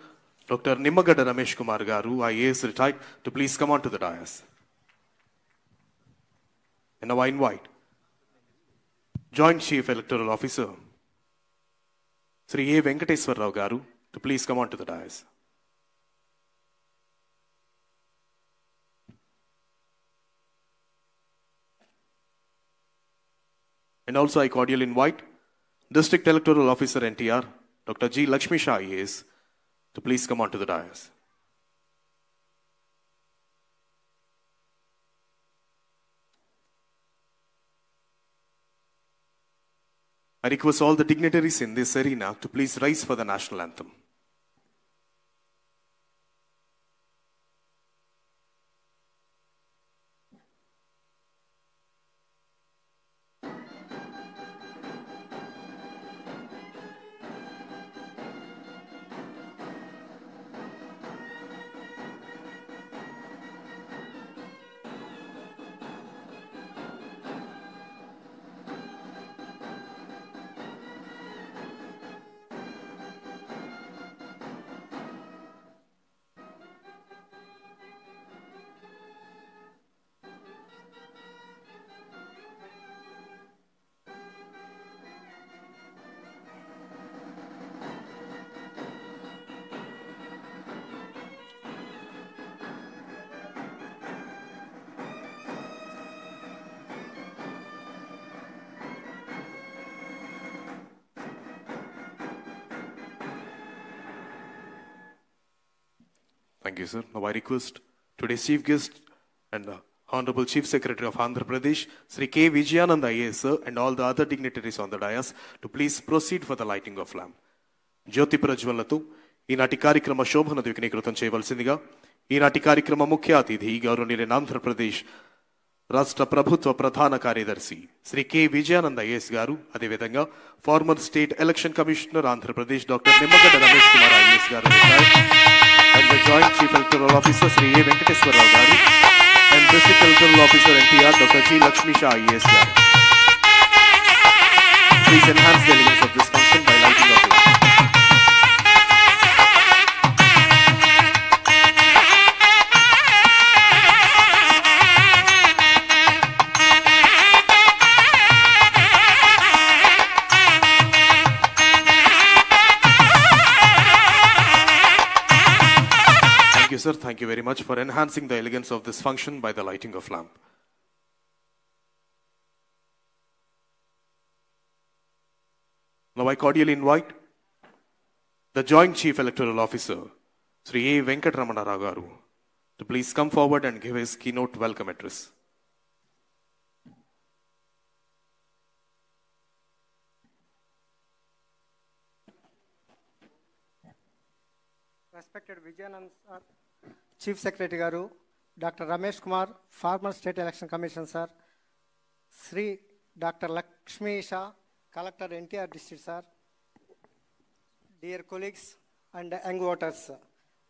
Dr. Nimmagadda Ramesh Kumar Garu, IAS retired, to please come on to the dais. And now I invite Joint Chief Electoral Officer, Sri A. Venkateswar Rao Garu, to please come on to the dais. And also I cordially invite District Electoral Officer NTR, Dr. G. Lakshmi Shah IAS, to please come on to the dais. I request all the dignitaries in this arena to please rise for the national anthem. Thank you, sir. Now I request today's chief guest and the Honorable Chief Secretary of Andhra Pradesh, Sri K. Vijayananda IAS, sir, and all the other dignitaries on the dais to please proceed for the lighting of lamp. జ్యోతి ప్రజ్వలతో ఈనాటి కార్యక్రమ శోభన ద్వికీకృతం చేయవలసిందిగా ఈనాటి కార్యక్రమ ముఖ్య అతిథి గౌరవనీయులైన ఆంధ్రప్రదేశ్ రాష్ట్ర ప్రభుత్వ ప్రధాన కార్యదర్శి శ్రీ కె విజయానంద్ ఐఏఎస్ గారు, అదేవిధంగా former state election commissioner Andhra Pradesh doctor Nimmagadda Ramesh Kumar IAS గారు, and the Joint Chief Electoral Officer Sri A. Venkateswar Rao Garu, and District Electoral Officer NTR Dr. G. Lakshmi Shah IAS garu. Please enhance the elegance of this function by lighting of lamp. Thank you, sir. Thank you very much for enhancing the elegance of this function by the lighting of lamp. Now I cordially invite the Joint Chief Electoral Officer, Sri A. Venkatramana Rao Garu, to please come forward and give his keynote welcome address.
Respected Vijayanand sir, Chief Secretary Garu, Dr. Ramesh Kumar, former State Election Commission sir, Sri Dr. Lakshmi Shah, Collector NTR District sir, dear colleagues and young voters,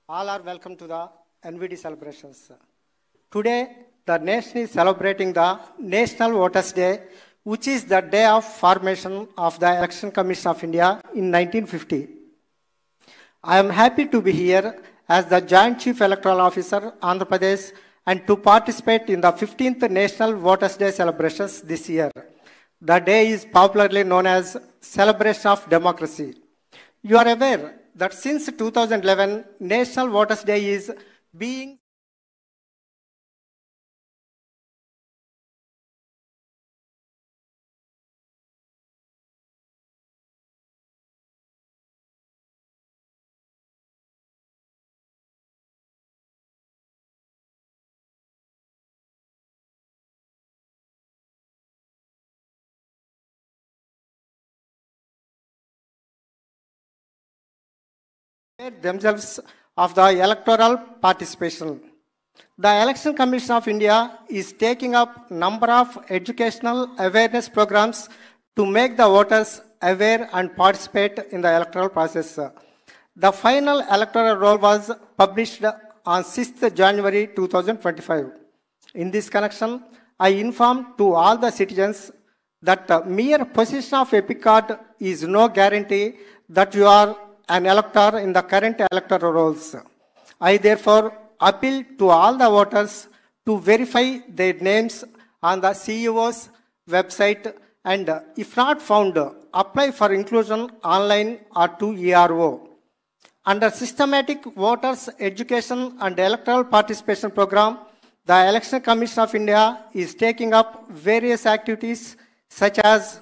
all are welcome to the NVD celebrations. Today, the nation is celebrating the National Voters Day, which is the day of formation of the Election Commission of India in 1950. I am happy to be here as the Joint Chief Electoral Officer, Andhra Pradesh, and to participate in the 15th National Voters Day celebrations this year. The day is popularly known as Celebration of Democracy. You are aware that since 2011, National Voters Day is being themselves of the electoral participation. The Election Commission of India is taking up number of educational awareness programs to make the voters aware and participate in the electoral process. The final electoral roll was published on 6th January 2025. In this connection, I inform to all the citizens that mere possession of epic card is no guarantee that you are an elector in the current electoral rolls. I therefore appeal to all the voters to verify their names on the CEO's website and if not found, apply for inclusion online or to ERO. Under Systematic Voters Education and Electoral Participation Program, the Election Commission of India is taking up various activities such as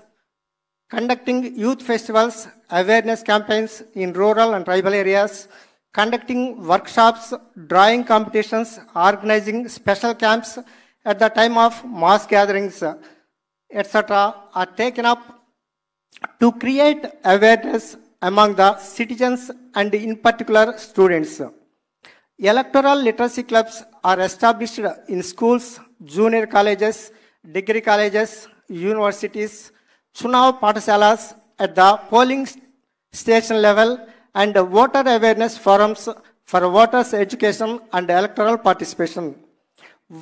conducting youth festivals, awareness campaigns in rural and tribal areas, conducting workshops, drawing competitions, organizing special camps at the time of mass gatherings, etc. are taken up to create awareness among the citizens and in particular students. Electoral literacy clubs are established in schools, junior colleges, degree colleges, universities, Chunav Pathshalas at the polling station level and voter awareness forums for voters' education and electoral participation.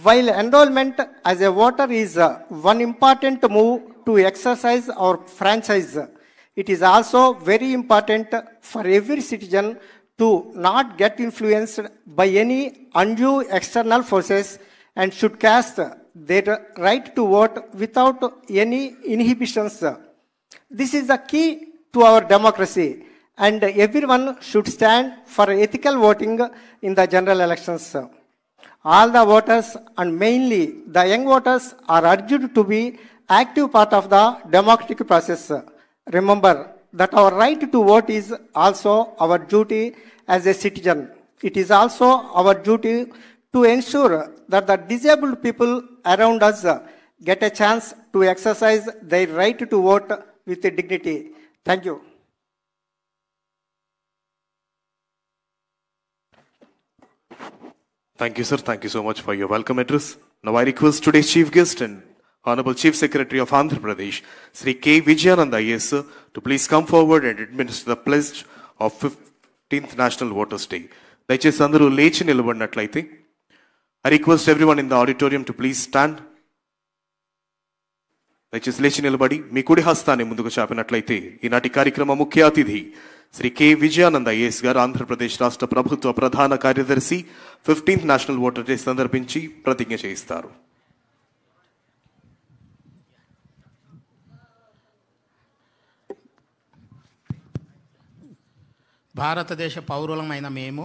While enrollment as a voter is one important move to exercise our franchise, it is also very important for every citizen to not get influenced by any undue external forces and should cast their right to vote without any inhibitions. This is the key to our democracy, and everyone should stand for ethical voting in the general elections. All the voters, and mainly the young voters, are urged to be active part of the democratic process. Remember that our right to vote is also our duty as a citizen. It is also our duty to ensure that the disabled people around us get a chance to exercise their right to vote with dignity. Thank you.
Thank you, sir. Thank you so much for your welcome address. Now I request today's chief guest and Honorable Chief Secretary of Andhra Pradesh, Sri K. Vijayananda IAS, sir, to please come forward and administer the pledge of 15th National Voters Day. దయచేసి అందరూ లేచి నిలబడినట్లయితే I request everyone in the auditorium to please stand. దయచేసి లేచి నిలబడి మీ కుడి హస్తాన్ని ముందుకు చాపినట్లయితే ఈనాటి కార్యక్రమ ముఖ్య అతిథి శ్రీ కె విజయానంద ఐఏఎస్ గారు ఆంధ్రప్రదేశ్ రాష్ట్ర ప్రభుత్వ ప్రధాన కార్యదర్శి 15th నేషనల్ ఓటర్ డే సందర్భించి ప్రతిజ్ఞ చేయిస్తారు.
భారతదేశ పౌరులమైన మేము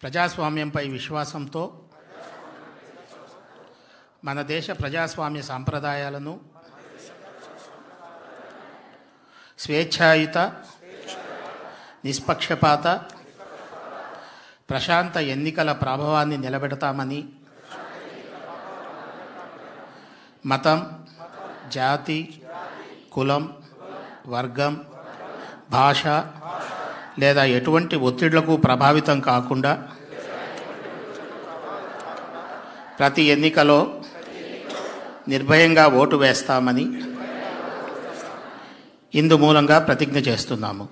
ప్రజాస్వామ్యంపై విశ్వాసంతో మన దేశ ప్రజాస్వామ్య సాంప్రదాయాలను స్వేచ్ఛాయుత నిష్పక్షపాత ప్రశాంత ఎన్నికల ప్రభావాన్ని నిలబెడతామని మతం, జాతి, కులం, వర్గం, భాష లేదా ఎటువంటి ఒత్తిళ్లకు ప్రభావితం కాకుండా ప్రతి ఎన్నికలో నిర్భయంగా ఓటు వేస్తామని ఇందు మూలంగా ప్రతిజ్ఞ చేస్తున్నాము.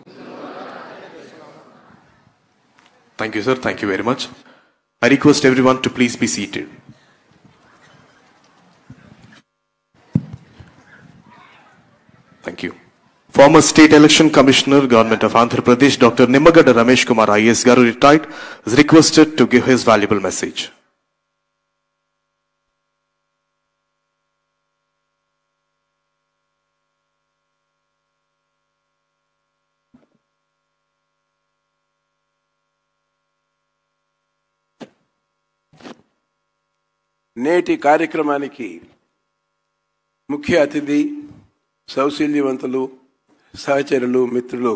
Thank you, sir. Thank you very much. I request everyone to please be seated. Thank you. Former State Election Commissioner, Government of Andhra Pradesh, Dr. Nimmagadda Ramesh Kumar IAS Garu, retired, is requested to give his valuable message.
నేటి కార్యక్రమానికి ముఖ్య అతిథి సౌశల్యవంతులు, సహచరులు, మిత్రులు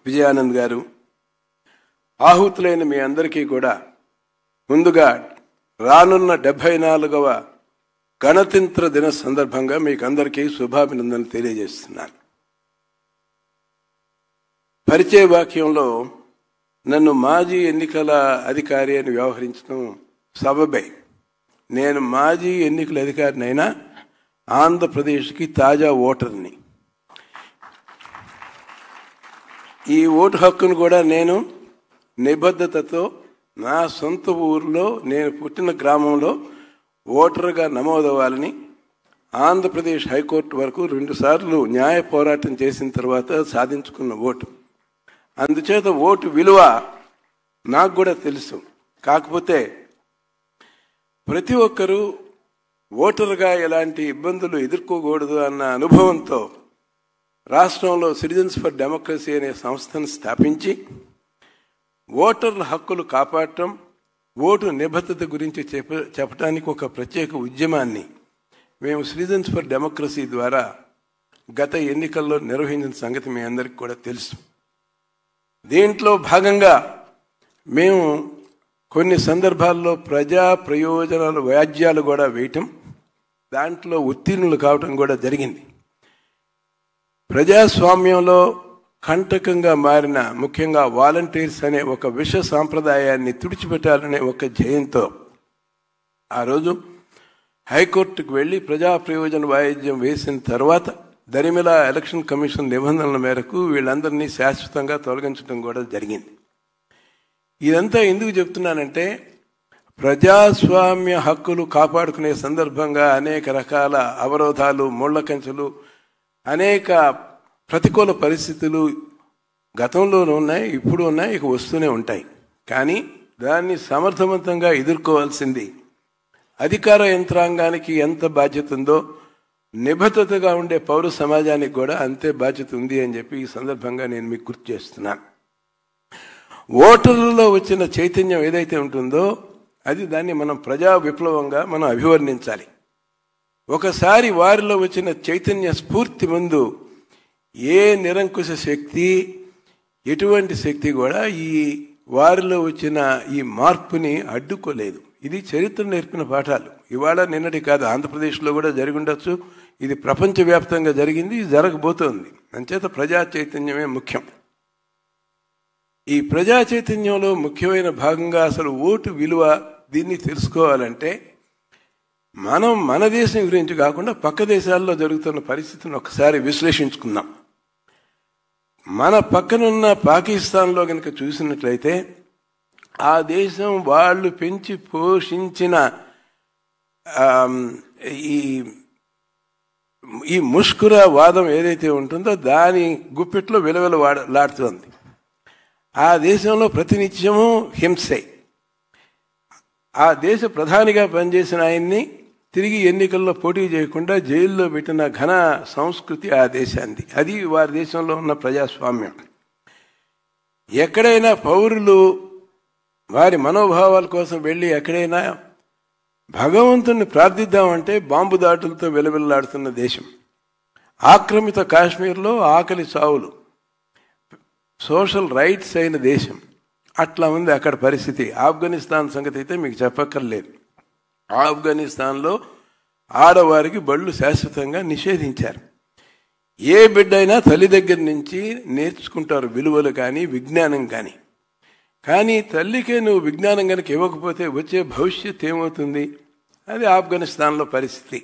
విజయానంద్ గారు, ఆహుతులైన మీ అందరికీ కూడా ముందుగా రానున్న 74వ గణతంత్ర దిన సందర్భంగా మీకు అందరికీ శుభాభినందనలు తెలియజేస్తున్నాను. పరిచయ వాక్యంలో నన్ను మాజీ ఎన్నికల అధికారి అని వ్యవహరించడం సబబే. నేను మాజీ ఎన్నికల అధికారినైనా ఆంధ్రప్రదేశ్కి తాజా ఓటర్ని. ఈ ఓటు హక్కును కూడా నేను నిబద్ధతతో నా సొంత ఊరిలో నేను పుట్టిన గ్రామంలో ఓటరుగా నమోదవ్వాలని ఆంధ్రప్రదేశ్ హైకోర్టు వరకు 2 సార్లు న్యాయ పోరాటం చేసిన తర్వాత సాధించుకున్న ఓటు. అందుచేత ఓటు విలువ నాకు కూడా తెలుసు. కాకపోతే ప్రతి ఒక్కరూ ఓటరుగా ఎలాంటి ఇబ్బందులు ఎదుర్కోకూడదు అన్న అనుభవంతో రాష్ట్రంలో సిటిజన్స్ ఫర్ డెమోక్రసీ అనే సంస్థను స్థాపించి ఓటర్ల హక్కులు కాపాడటం, ఓటు నిబద్ధత గురించి చెప్పడానికి ఒక ప్రత్యేక ఉద్యమాన్ని మేము సిటిజన్స్ ఫర్ డెమోక్రసీ ద్వారా గత ఎన్నికల్లో నిర్వహించిన సంగతి మీ అందరికీ కూడా తెలుసు. దీంట్లో భాగంగా మేము కొన్ని సందర్భాల్లో ప్రజా ప్రయోజనాల వ్యాజ్యాలు కూడా వేయటం, దాంట్లో ఉత్తీర్ణులు కావటం కూడా జరిగింది. ప్రజాస్వామ్యంలో కంటకంగా మారిన ముఖ్యంగా వాలంటీర్స్ అనే ఒక విష సాంప్రదాయాన్ని తుడిచిపెట్టాలనే ఒక ధ్యేయంతో ఆ రోజు హైకోర్టుకు వెళ్ళి ప్రజా ప్రయోజన వాయిద్యం వేసిన తర్వాత దరిమిలా ఎలక్షన్ కమిషన్ నిబంధనల మేరకు వీళ్ళందరినీ శాశ్వతంగా తొలగించడం కూడా జరిగింది. ఇదంతా ఎందుకు చెప్తున్నానంటే ప్రజాస్వామ్య హక్కులు కాపాడుకునే సందర్భంగా అనేక రకాల అవరోధాలు, ముళ్ల కంచెలు, అనేక ప్రతికూల పరిస్థితులు గతంలోనూ ఉన్నాయి, ఇప్పుడు ఉన్నాయి, ఇక వస్తూనే ఉంటాయి. కానీ దాన్ని సమర్థవంతంగా ఎదుర్కోవాల్సింది అధికార యంత్రాంగానికి ఎంత బాధ్యత ఉందో నిబద్ధతగా ఉండే పౌర సమాజానికి కూడా అంతే బాధ్యత ఉంది అని చెప్పి ఈ సందర్భంగా నేను మీకు గుర్తు చేస్తున్నాను. ఓటర్లలో వచ్చిన చైతన్యం ఏదైతే ఉంటుందో అది దాన్ని మనం ప్రజా విప్లవంగా మనం అభివర్ణించాలి. ఒకసారి వారిలో వచ్చిన చైతన్య స్ఫూర్తి ముందు ఏ నిరంకుశ శక్తి, ఎటువంటి శక్తి కూడా ఈ వారిలో వచ్చిన ఈ మార్పుని అడ్డుకోలేదు. ఇది చరిత్ర నేర్పిన పాఠాలు. ఇవాళ నిన్నటి కాదు, ఆంధ్రప్రదేశ్లో కూడా జరిగి ఉండొచ్చు, ఇది ప్రపంచవ్యాప్తంగా జరిగింది, జరగబోతోంది. అంచేత ప్రజా చైతన్యమే ముఖ్యం. ఈ ప్రజా చైతన్యంలో ముఖ్యమైన భాగంగా అసలు ఓటు విలువ దీన్ని తెలుసుకోవాలంటే మనం మన దేశం గురించి కాకుండా పక్క దేశాల్లో జరుగుతున్న పరిస్థితిని ఒకసారి విశ్లేషించుకుందాం. మన పక్కనున్న పాకిస్తాన్లో కనుక చూసినట్లయితే ఆ దేశం వాళ్ళు పెంచి పోషించిన ఈ ముష్కుర వాదం ఏదైతే ఉంటుందో దాని గుప్పిట్లో విలవిలలాడుతోంది. ఆ దేశంలో ప్రతినిత్యము హింసే. ఆ దేశ ప్రధానిగా పనిచేసిన ఆయన్ని తిరిగి ఎన్నికల్లో పోటీ చేయకుండా జైల్లో పెట్టిన ఘన సంస్కృతి ఆ దేశాన్ని. అది వారి దేశంలో ఉన్న ప్రజాస్వామ్యం. ఎక్కడైనా పౌరులు వారి మనోభావాల కోసం వెళ్ళి ఎక్కడైనా భగవంతుని ప్రార్థిద్దామంటే బాంబు దాడులతో విలవిల్లాడుతున్న దేశం. ఆక్రమిత కాశ్మీర్లో ఆకలి చావులు, సోషల్ రైట్స్ అయిన దేశం. అట్లా ఉంది అక్కడ పరిస్థితి. ఆఫ్ఘనిస్తాన్ సంగతి అయితే మీకు చెప్పక్కర్లేదు. ఆఫ్ఘనిస్తాన్లో ఆడవారికి బళ్ళు శాశ్వతంగా నిషేధించారు. ఏ బిడ్డైనా తల్లి దగ్గర నుంచి నేర్చుకుంటారు విలువలు కానీ విజ్ఞానం కానీ. కానీ తల్లికే నువ్వు విజ్ఞానం కనుక ఇవ్వకపోతే వచ్చే భవిష్యత్ ఏమవుతుంది? అది ఆఫ్ఘనిస్తాన్లో పరిస్థితి.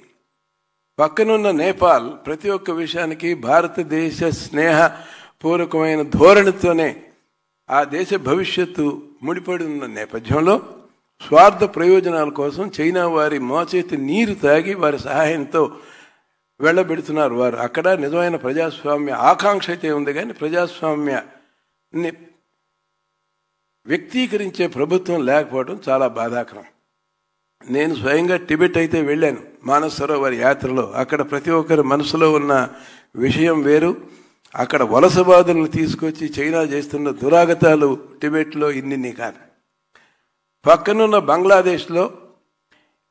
పక్కనున్న నేపాల్ ప్రతి ఒక్క విషయానికి భారతదేశ స్నేహపూర్వకమైన ధోరణితోనే ఆ దేశ భవిష్యత్తు ముడిపడి ఉన్న నేపథ్యంలో స్వార్థ ప్రయోజనాల కోసం చైనా వారి మోచేతి నీరు తాగి వారి సహాయంతో వెళ్ళబెడుతున్నారు. వారు అక్కడ నిజమైన ప్రజాస్వామ్య ఆకాంక్ష అయితే ఉంది, కానీ ప్రజాస్వామ్యాన్ని వ్యక్తీకరించే ప్రభుత్వం లేకపోవడం చాలా బాధాకరం. నేను స్వయంగా టిబెట్ అయితే వెళ్ళాను మానస సరోవర్ యాత్రలో. అక్కడ ప్రతి ఒక్కరి మనసులో ఉన్న విషయం వేరు. అక్కడ వలసవాదులను తీసుకొచ్చి చైనా చేస్తున్న దురాగతాలు టిబెట్లో ఇన్ని కాదు. పక్కనున్న బంగ్లాదేశ్లో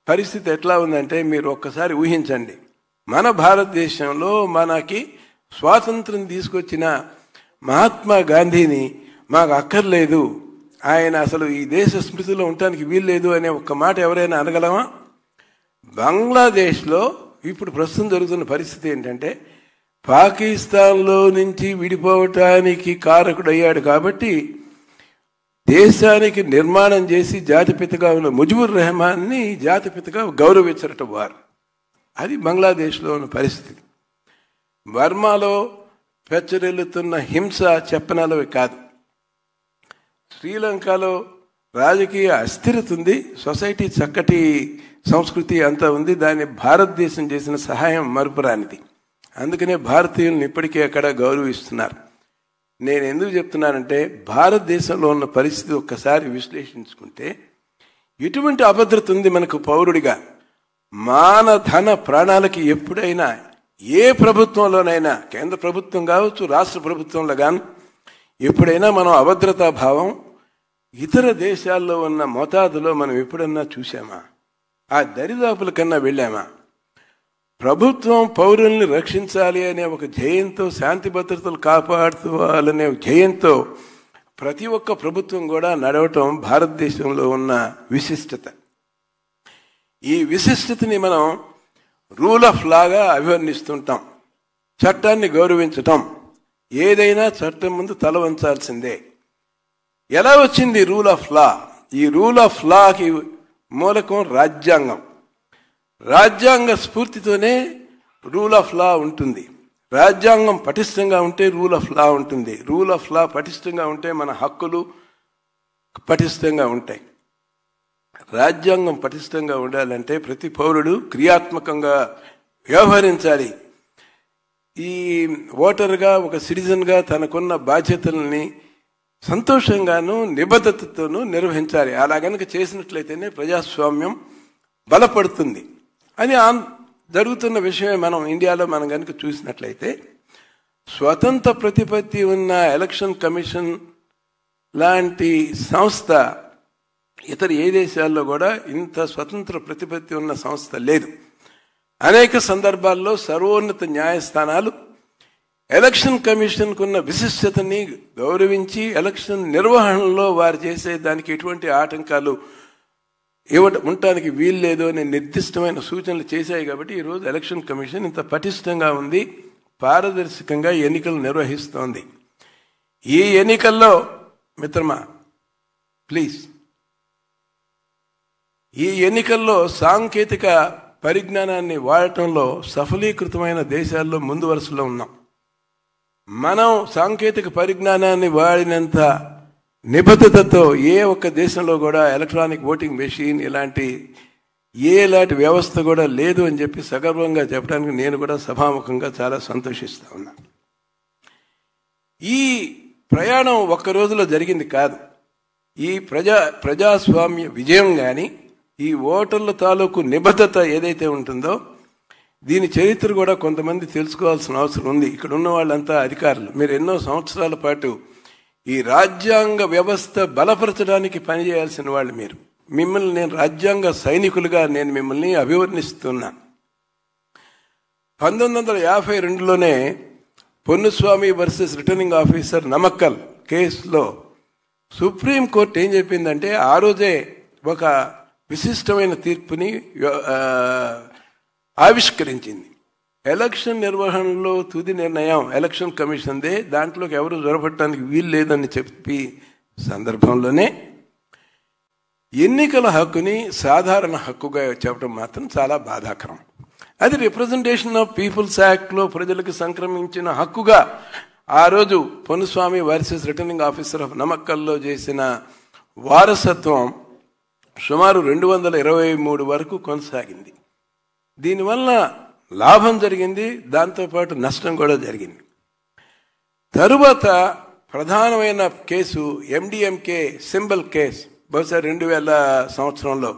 పరిస్థితి ఎట్లా ఉందంటే మీరు ఒక్కసారి ఊహించండి. మన భారతదేశంలో మనకి స్వాతంత్రం తీసుకొచ్చిన మహాత్మా గాంధీని మాకు అక్కర్లేదు, ఆయన అసలు ఈ దేశ స్మృతిలో ఉండటానికి వీల్లేదు అనే ఒక్క మాట ఎవరైనా అనగలమా? బంగ్లాదేశ్లో ఇప్పుడు ప్రస్తుతం జరుగుతున్న పరిస్థితి ఏంటంటే పాకిస్తాన్లో నుంచి విడిపోవటానికి కారకుడయ్యాడు కాబట్టి దేశానికి నిర్మాణం చేసి జాతిపితగా ఉన్న ముజిబుర్ రెహమాన్ని జాతిపితగా గౌరవించరట వారు. అది బంగ్లాదేశ్లో ఉన్న పరిస్థితి. బర్మాలో పెచ్చరిల్లుతున్న హింస చెప్పనలవి కాదు. శ్రీలంకలో రాజకీయ అస్థిరత ఉంది, సొసైటీ చక్కటి సంస్కృతి అంతా ఉంది. దాన్ని భారతదేశం చేసిన సహాయం మరుపురానిది. అందుకనే భారతీయులను ఇప్పటికీ అక్కడ గౌరవిస్తున్నారు. నేను ఎందుకు చెప్తున్నానంటే, భారతదేశంలో ఉన్న పరిస్థితి ఒక్కసారి విశ్లేషించుకుంటే ఎటువంటి అభద్రత ఉంది మనకు పౌరుడిగా. ధన ప్రాణాలకి ఎప్పుడైనా ఏ ప్రభుత్వంలోనైనా, కేంద్ర ప్రభుత్వం కావచ్చు, రాష్ట్ర ప్రభుత్వంలో కానీ, ఎప్పుడైనా మనం అభద్రతా భావం ఇతర దేశాల్లో ఉన్న మోతాదులో మనం ఎప్పుడన్నా చూసామా? ఆ దరిదాపుల కన్నా వెళ్ళామా? ప్రభుత్వం పౌరుల్ని రక్షించాలి అనే ఒక ధ్యేయంతో, శాంతి భద్రతలు కాపాడుకోవాలనే ధ్యేయంతో ప్రతి ఒక్క ప్రభుత్వం కూడా నడవటం భారతదేశంలో ఉన్న విశిష్టత. ఈ విశిష్టతని మనం రూల్ ఆఫ్ లాగా అభివర్ణిస్తుంటాం. చట్టాన్ని గౌరవించటం, ఏదైనా చట్టం ముందు తల వంచాల్సిందే. ఎలా వచ్చింది రూల్ ఆఫ్ లా? ఈ రూల్ ఆఫ్ లాకి మూలకం రాజ్యాంగం. రాజ్యాంగ స్ఫూర్తితోనే రూల్ ఆఫ్ లా ఉంటుంది. రాజ్యాంగం పటిష్టంగా ఉంటే రూల్ ఆఫ్ లా ఉంటుంది. రూల్ ఆఫ్ లా పటిష్టంగా ఉంటే మన హక్కులు పటిష్టంగా ఉంటాయి. రాజ్యాంగం పటిష్టంగా ఉండాలంటే ప్రతి పౌరుడు క్రియాత్మకంగా వ్యవహరించాలి. ఈ ఓటర్గా, ఒక సిటిజన్గా తనకున్న బాధ్యతల్ని సంతోషంగాను నిబద్ధతతోనూ నిర్వహించాలి. అలా గనక చేసినట్లయితేనే ప్రజాస్వామ్యం బలపడుతుంది అని జరుగుతున్న విషయమే. మనం ఇండియాలో మనం కనుక చూసినట్లయితే స్వతంత్ర ప్రతిపత్తి ఉన్న ఎలక్షన్ కమిషన్ లాంటి సంస్థ ఇతర ఏ దేశాల్లో కూడా ఇంత స్వతంత్ర ప్రతిపత్తి ఉన్న సంస్థ లేదు. అనేక సందర్భాల్లో సర్వోన్నత న్యాయస్థానాలు ఎలక్షన్ కమిషన్కున్న విశిష్టతని గౌరవించి ఎలక్షన్ నిర్వహణలో వారు చేసే దానికి ఎటువంటి ఆటంకాలు ఉండటానికి వీల్లేదు అనే నిర్దిష్టమైన సూచనలు చేశాయి. కాబట్టి ఈరోజు ఎలక్షన్ కమిషన్ ఇంత పటిష్టంగా ఉంది, పారదర్శకంగా ఎన్నికలు నిర్వహిస్తోంది. ఈ ఎన్నికల్లో మిత్రమా ప్లీజ్, ఈ ఎన్నికల్లో సాంకేతిక పరిజ్ఞానాన్ని వాడటంలో సఫలీకృతమైన దేశాల్లో ముందు వరుసలో ఉన్నాం. మనం సాంకేతిక పరిజ్ఞానాన్ని వాడినంత నిబద్ధతతో ఏ ఒక్క దేశంలో కూడా ఎలక్ట్రానిక్ ఓటింగ్ మెషిన్ ఇలాంటి ఎలాంటి వ్యవస్థ కూడా లేదు అని చెప్పి సగర్వంగా చెప్పడానికి నేను కూడా సభాముఖంగా చాలా సంతోషిస్తా ఉన్నాను. ఈ ప్రయాణం ఒక్క రోజులో జరిగింది కాదు. ఈ ప్రజాస్వామ్య విజయం కానీ, ఈ ఓటర్ల తాలూకు నిబద్ధత ఏదైతే ఉంటుందో దీని చరిత్ర కూడా కొంతమంది తెలుసుకోవాల్సిన అవసరం ఉంది. ఇక్కడ ఉన్న వాళ్ళంతా అధికారులు. మీరు ఎన్నో సంవత్సరాల పాటు ఈ రాజ్యాంగ వ్యవస్థ బలపరచడానికి పనిచేయాల్సిన వాళ్ళు మీరు. మిమ్మల్ని నేను రాజ్యాంగ సైనికులుగా నేను మిమ్మల్ని అభివర్ణిస్తున్నాను. 1952లోనే Ponnuswamy versus returning officer Namakkal కేసులో సుప్రీంకోర్టు ఏం చెప్పిందంటే, ఆ రోజే ఒక విశిష్టమైన తీర్పుని ఆవిష్కరించింది. ఎలక్షన్ నిర్వహణలో తుది నిర్ణయం ఎలక్షన్ కమిషన్దే, దాంట్లోకి ఎవరు జొరపట్టడానికి వీలు లేదని చెప్పి సందర్భంలోనే ఎన్నికల హక్కుని సాధారణ హక్కుగా చెప్పడం మాత్రం చాలా బాధాకరం. అది రిప్రజెంటేషన్ ఆఫ్ పీపుల్స్ యాక్ట్లో ప్రజలకు సంక్రమించిన హక్కుగా ఆ రోజు Ponnuswamy versus returning officer of నమక్కల్లో చేసిన వారసత్వం సుమారు 223 వరకు కొనసాగింది. దీనివల్ల లాభం జరిగింది, దాంతోపాటు నష్టం కూడా జరిగింది. తరువాత ప్రధానమైన కేసు ఎండిఎంకే సింబల్ కేసు, బహుశా 2000 సంవత్సరంలో.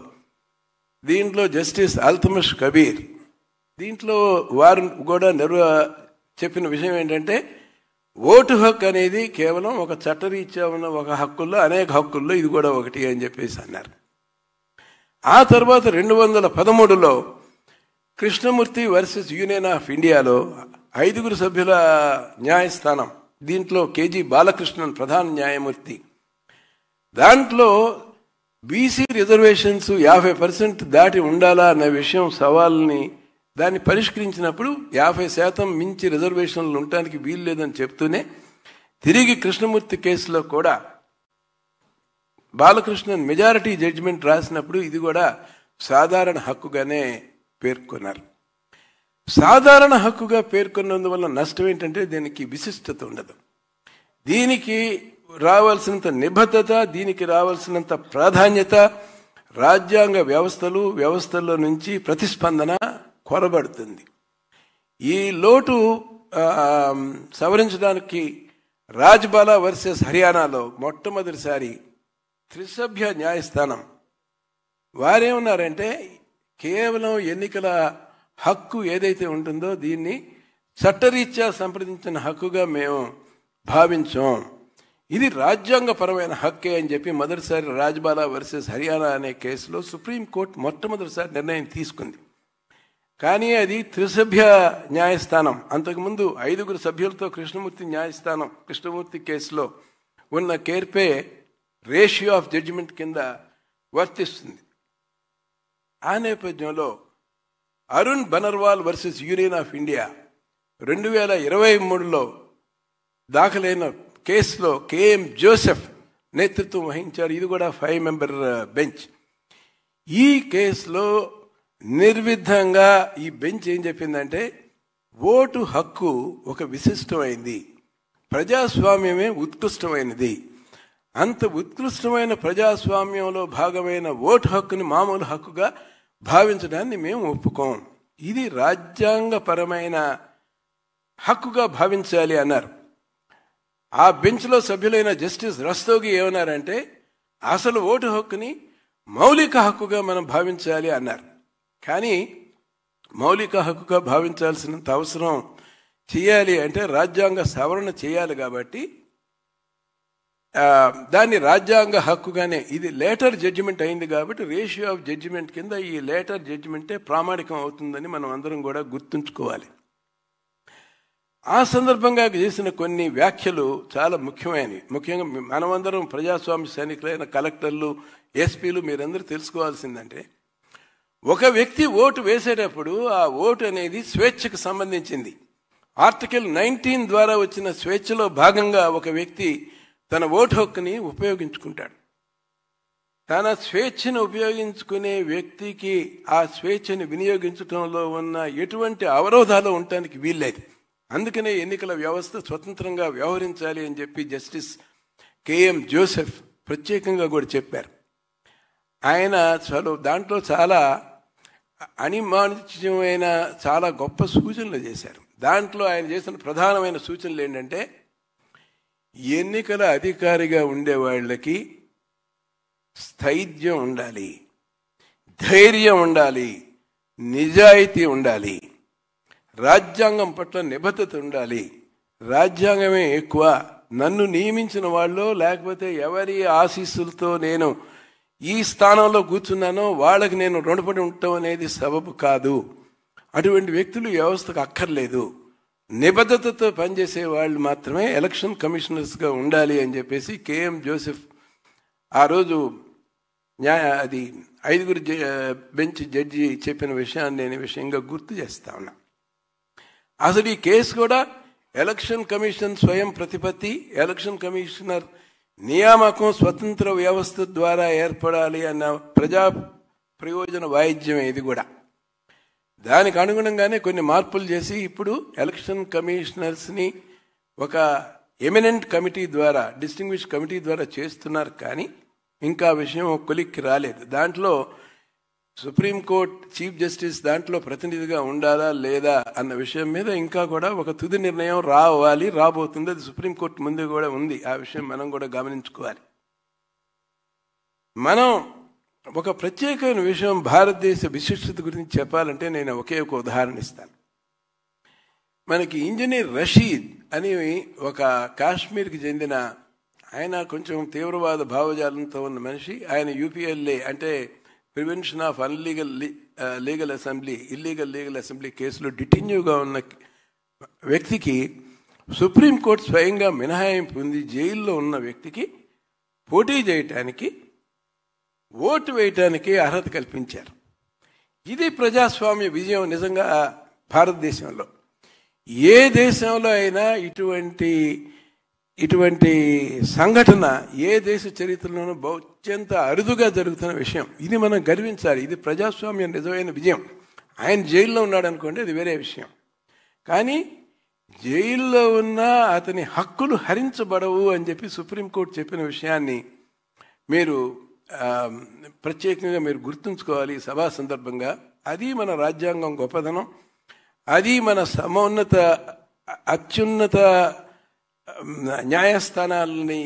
దీంట్లో జస్టిస్ అల్తమష్ కబీర్ దీంట్లో వారు కూడా చెప్పిన విషయం ఏంటంటే, ఓటు హక్కు అనేది కేవలం ఒక చట్టరీత్యా ఉన్న ఒక హక్కుల్లో అనేక హక్కుల్లో ఇది కూడా ఒకటి అని చెప్పేసి అన్నారు. ఆ తర్వాత 2013లో కృష్ణమూర్తి వర్సెస్ యూనియన్ ఆఫ్ ఇండియాలో 5 సభ్యుల న్యాయస్థానం, దీంట్లో కేజీ బాలకృష్ణన్ ప్రధాన న్యాయమూర్తి, దాంట్లో బీసీ రిజర్వేషన్స్ 50% దాటి ఉండాలా అనే విషయం సవాల్ని దాన్ని పరిష్కరించినప్పుడు 50% మించి రిజర్వేషన్లు ఉండటానికి వీలు లేదని చెప్తూనే తిరిగి కృష్ణమూర్తి కేసులో కూడా బాలకృష్ణన్ మెజారిటీ జడ్జిమెంట్ రాసినప్పుడు ఇది కూడా సాధారణ హక్కుగానే పేర్కొన్నారు. సాధారణ హక్కుగా పేర్కొన్నందువల్ల నష్టం ఏంటంటే దీనికి విశిష్టత ఉండదు. దీనికి రావాల్సినంత నిబద్ధత, దీనికి రావాల్సినంత ప్రాధాన్యత రాజ్యాంగ వ్యవస్థల్లో నుంచి ప్రతిస్పందన కొరబడుతుంది. ఈ లోటు సవరించడానికి రాజ్బాలా వర్సెస్ హర్యానాలో మొట్టమొదటిసారి త్రిసభ్య న్యాయస్థానం వారేమన్నారంటే, కేవలం ఎన్నికల హక్కు ఏదైతే ఉంటుందో దీన్ని చట్టరీత్యా సంప్రదించిన హక్కుగా మేము భావించాం, ఇది రాజ్యాంగపరమైన హక్కే అని చెప్పి మొదటిసారి రాజ్బాలా వర్సెస్ హర్యానా అనే కేసులో సుప్రీంకోర్టు మొట్టమొదటిసారి నిర్ణయం తీసుకుంది. కానీ అది త్రిసభ్య న్యాయస్థానం. అంతకుముందు 5 సభ్యులతో కృష్ణమూర్తి కేసులో ఉన్న కేర్పే రేషియో ఆఫ్ జడ్జిమెంట్ కింద వర్తిస్తుంది. ఆ నేపథ్యంలో Arun Banarwal versus Union of India 2023లో దాఖలైన కేసులో కేఎం జోసెఫ్ నేతృత్వం వహించారు. ఇది కూడా 5 మెంబర్ బెంచ్. ఈ కేసులో నిర్విధంగా ఈ బెంచ్ ఏం చెప్పిందంటే, ఓటు హక్కు ఒక విశిష్టమైంది, ప్రజాస్వామ్యమే ఉత్కృష్టమైనది. అంత ఉత్కృష్టమైన ప్రజాస్వామ్యంలో భాగమైన ఓటు హక్కుని మామూలు హక్కుగా భావించడాన్ని మేము ఒప్పుకోం, ఇది రాజ్యాంగపరమైన హక్కుగా భావించాలి అన్నారు. ఆ బెంచ్లో సభ్యులైన జస్టిస్ రస్తోగి ఏమన్నారంటే, అసలు ఓటు హక్కుని మౌలిక హక్కుగా మనం భావించాలి అన్నారు. కానీ మౌలిక హక్కుగా భావించాల్సినంత అవసరం చేయాలి అంటే రాజ్యాంగ సవరణ చేయాలి. కాబట్టి దాన్ని రాజ్యాంగ హక్కుగానే, ఇది లేటర్ జడ్జిమెంట్ అయింది కాబట్టి రేషియో ఆఫ్ జడ్జిమెంట్ కింద ఈ లేటర్ జడ్జిమెంటే ప్రామాణికం అవుతుందని మనం అందరం కూడా గుర్తుంచుకోవాలి. ఆ సందర్భంగా చేసిన కొన్ని వ్యాఖ్యలు చాలా ముఖ్యమైనవి. ముఖ్యంగా మనమందరం ప్రజాస్వామ్య సైనికులైన కలెక్టర్లు, ఎస్పీలు మీరందరూ తెలుసుకోవాల్సిందంటే, ఒక వ్యక్తి ఓటు వేసేటప్పుడు ఆ ఓటు అనేది స్వేచ్ఛకు సంబంధించింది. ఆర్టికల్ 19 ద్వారా వచ్చిన స్వేచ్ఛలో భాగంగా ఒక వ్యక్తి తన ఓటు హక్కుని ఉపయోగించుకుంటాడు. తన స్వేచ్ఛను ఉపయోగించుకునే వ్యక్తికి ఆ స్వేచ్ఛను వినియోగించడంలో ఉన్న ఎటువంటి అవరోధాలు ఉండటానికి వీల్లేదు. అందుకనే ఎన్నికల వ్యవస్థ స్వతంత్రంగా వ్యవహరించాలి అని చెప్పి జస్టిస్ కేఎం జోసెఫ్ ప్రత్యేకంగా కూడా చెప్పారు. ఆయన దాంట్లో చాలా అనిమానిత్యమైన చాలా గొప్ప సూచనలు చేశారు. దాంట్లో ఆయన చేసిన ప్రధానమైన సూచనలు ఏంటంటే, ఎన్నికల అధికారిగా ఉండే వాళ్ళకి స్థైర్యం ఉండాలి, ధైర్యం ఉండాలి, నిజాయితీ ఉండాలి, రాజ్యాంగం పట్ల నిబద్ధత ఉండాలి. రాజ్యాంగమే ఎక్కువ, నన్ను నియమించిన వాళ్ళు లేకపోతే ఎవరి ఆశీస్సులతో నేను ఈ స్థానంలో కూర్చున్నానో వాళ్ళకి నేను రుణపడి ఉండటం అనేది సబబు కాదు. అటువంటి వ్యక్తులు వ్యవస్థకు అక్కర్లేదు. నిబద్ధతతో పనిచేసే వాళ్ళు మాత్రమే ఎలక్షన్ కమిషనర్స్గా ఉండాలి అని చెప్పేసి కేఎం జోసెఫ్ ఆ రోజు అది 5 బెంచ్ జడ్జి చెప్పిన విషయాన్ని నేను విషయంగా గుర్తు చేస్తా ఉన్నా. అసలు ఈ కేసు కూడా ఎలక్షన్ కమిషన్ స్వయం ప్రతిపత్తి, ఎలక్షన్ కమిషనర్ నియామకం స్వతంత్ర వ్యవస్థ ద్వారా ఏర్పడాలి అన్న ప్రజా ప్రయోజన వాయిద్యం ఇది కూడా. దానికి అనుగుణంగానే కొన్ని మార్పులు చేసి ఇప్పుడు ఎలక్షన్ కమిషనర్స్ని ఒక ఎమినెంట్ కమిటీ ద్వారా, డిస్టింగ్విష్ కమిటీ ద్వారా చేస్తున్నారు. కానీ ఇంకా విషయం కొలిక్కి రాలేదు. దాంట్లో సుప్రీంకోర్టు చీఫ్ జస్టిస్ దాంట్లో ప్రతినిధిగా ఉండాలా లేదా అన్న విషయం మీద ఇంకా కూడా ఒక తుది నిర్ణయం రాబోతుంది. అది సుప్రీంకోర్టు ముందు కూడా ఉంది. ఆ విషయం మనం కూడా గమనించుకోవాలి. మనం ఒక ప్రత్యేకమైన విషయం భారతదేశ విశిష్టత గురించి చెప్పాలంటే నేను ఒకే ఒక ఉదాహరణ ఇస్తాను. మనకి ఇంజనీర్ రషీద్ అని ఒక కాశ్మీర్కి చెందిన ఆయన, కొంచెం తీవ్రవాద భావజాలంతో ఉన్న మనిషి. ఆయన యూపీఎల్ఏ అంటే ప్రివెన్షన్ ఆఫ్ ఇల్లీగల్ అసెంబ్లీ కేసులో డిటెన్యూగా ఉన్న వ్యక్తికి సుప్రీంకోర్టు స్వయంగా మినహాయింపు ఉంది. జైల్లో ఉన్న వ్యక్తికి పోటీ చేయటానికి, ఓటు వేయటానికి అర్హత కల్పించారు. ఇది ప్రజాస్వామ్య విజయం నిజంగా భారతదేశంలో. ఏ దేశంలో అయినా ఇటువంటి సంఘటన ఏ దేశ చరిత్రలోనూ అత్యంత అరుదుగా జరుగుతున్న విషయం. ఇది మనం గర్వించాలి. ఇది ప్రజాస్వామ్యం నిజమైన విజయం. ఆయన జైల్లో ఉన్నాడు అనుకోండి, అది వేరే విషయం. కానీ జైల్లో ఉన్నా అతని హక్కులు హరించబడవు అని చెప్పి సుప్రీంకోర్టు చెప్పిన విషయాన్ని మీరు ప్రత్యేకంగా మీరు గుర్తుంచుకోవాలి సభా సందర్భంగా. అది మన రాజ్యాంగం గొప్పదనం, అది మన సమోన్నత అత్యున్నత న్యాయస్థానాలని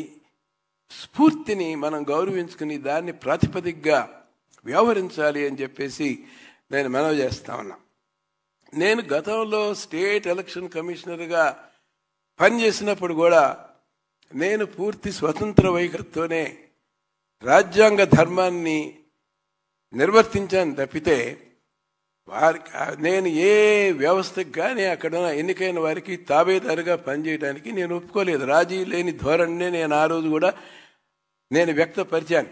స్ఫూర్తిని మనం గౌరవించుకుని దాన్ని ప్రాతిపదికగా వ్యవహరించాలి అని చెప్పేసి నేను మనవి చేస్తా ఉన్నా. నేను గతంలో స్టేట్ ఎలక్షన్ కమిషనర్గా పనిచేసినప్పుడు కూడా నేను పూర్తి స్వతంత్ర వైఖరితోనే రాజ్యాంగ ధర్మాన్ని నిర్వర్తించాను తప్పితే వారికి నేను ఏ వ్యవస్థకు కానీ అక్కడ ఎన్నికైన వారికి తాబేదారుగా పనిచేయడానికి నేను ఒప్పుకోలేదు. రాజీ లేని ధోరణినే నేను ఆ రోజు కూడా నేను వ్యక్తపరిచాను.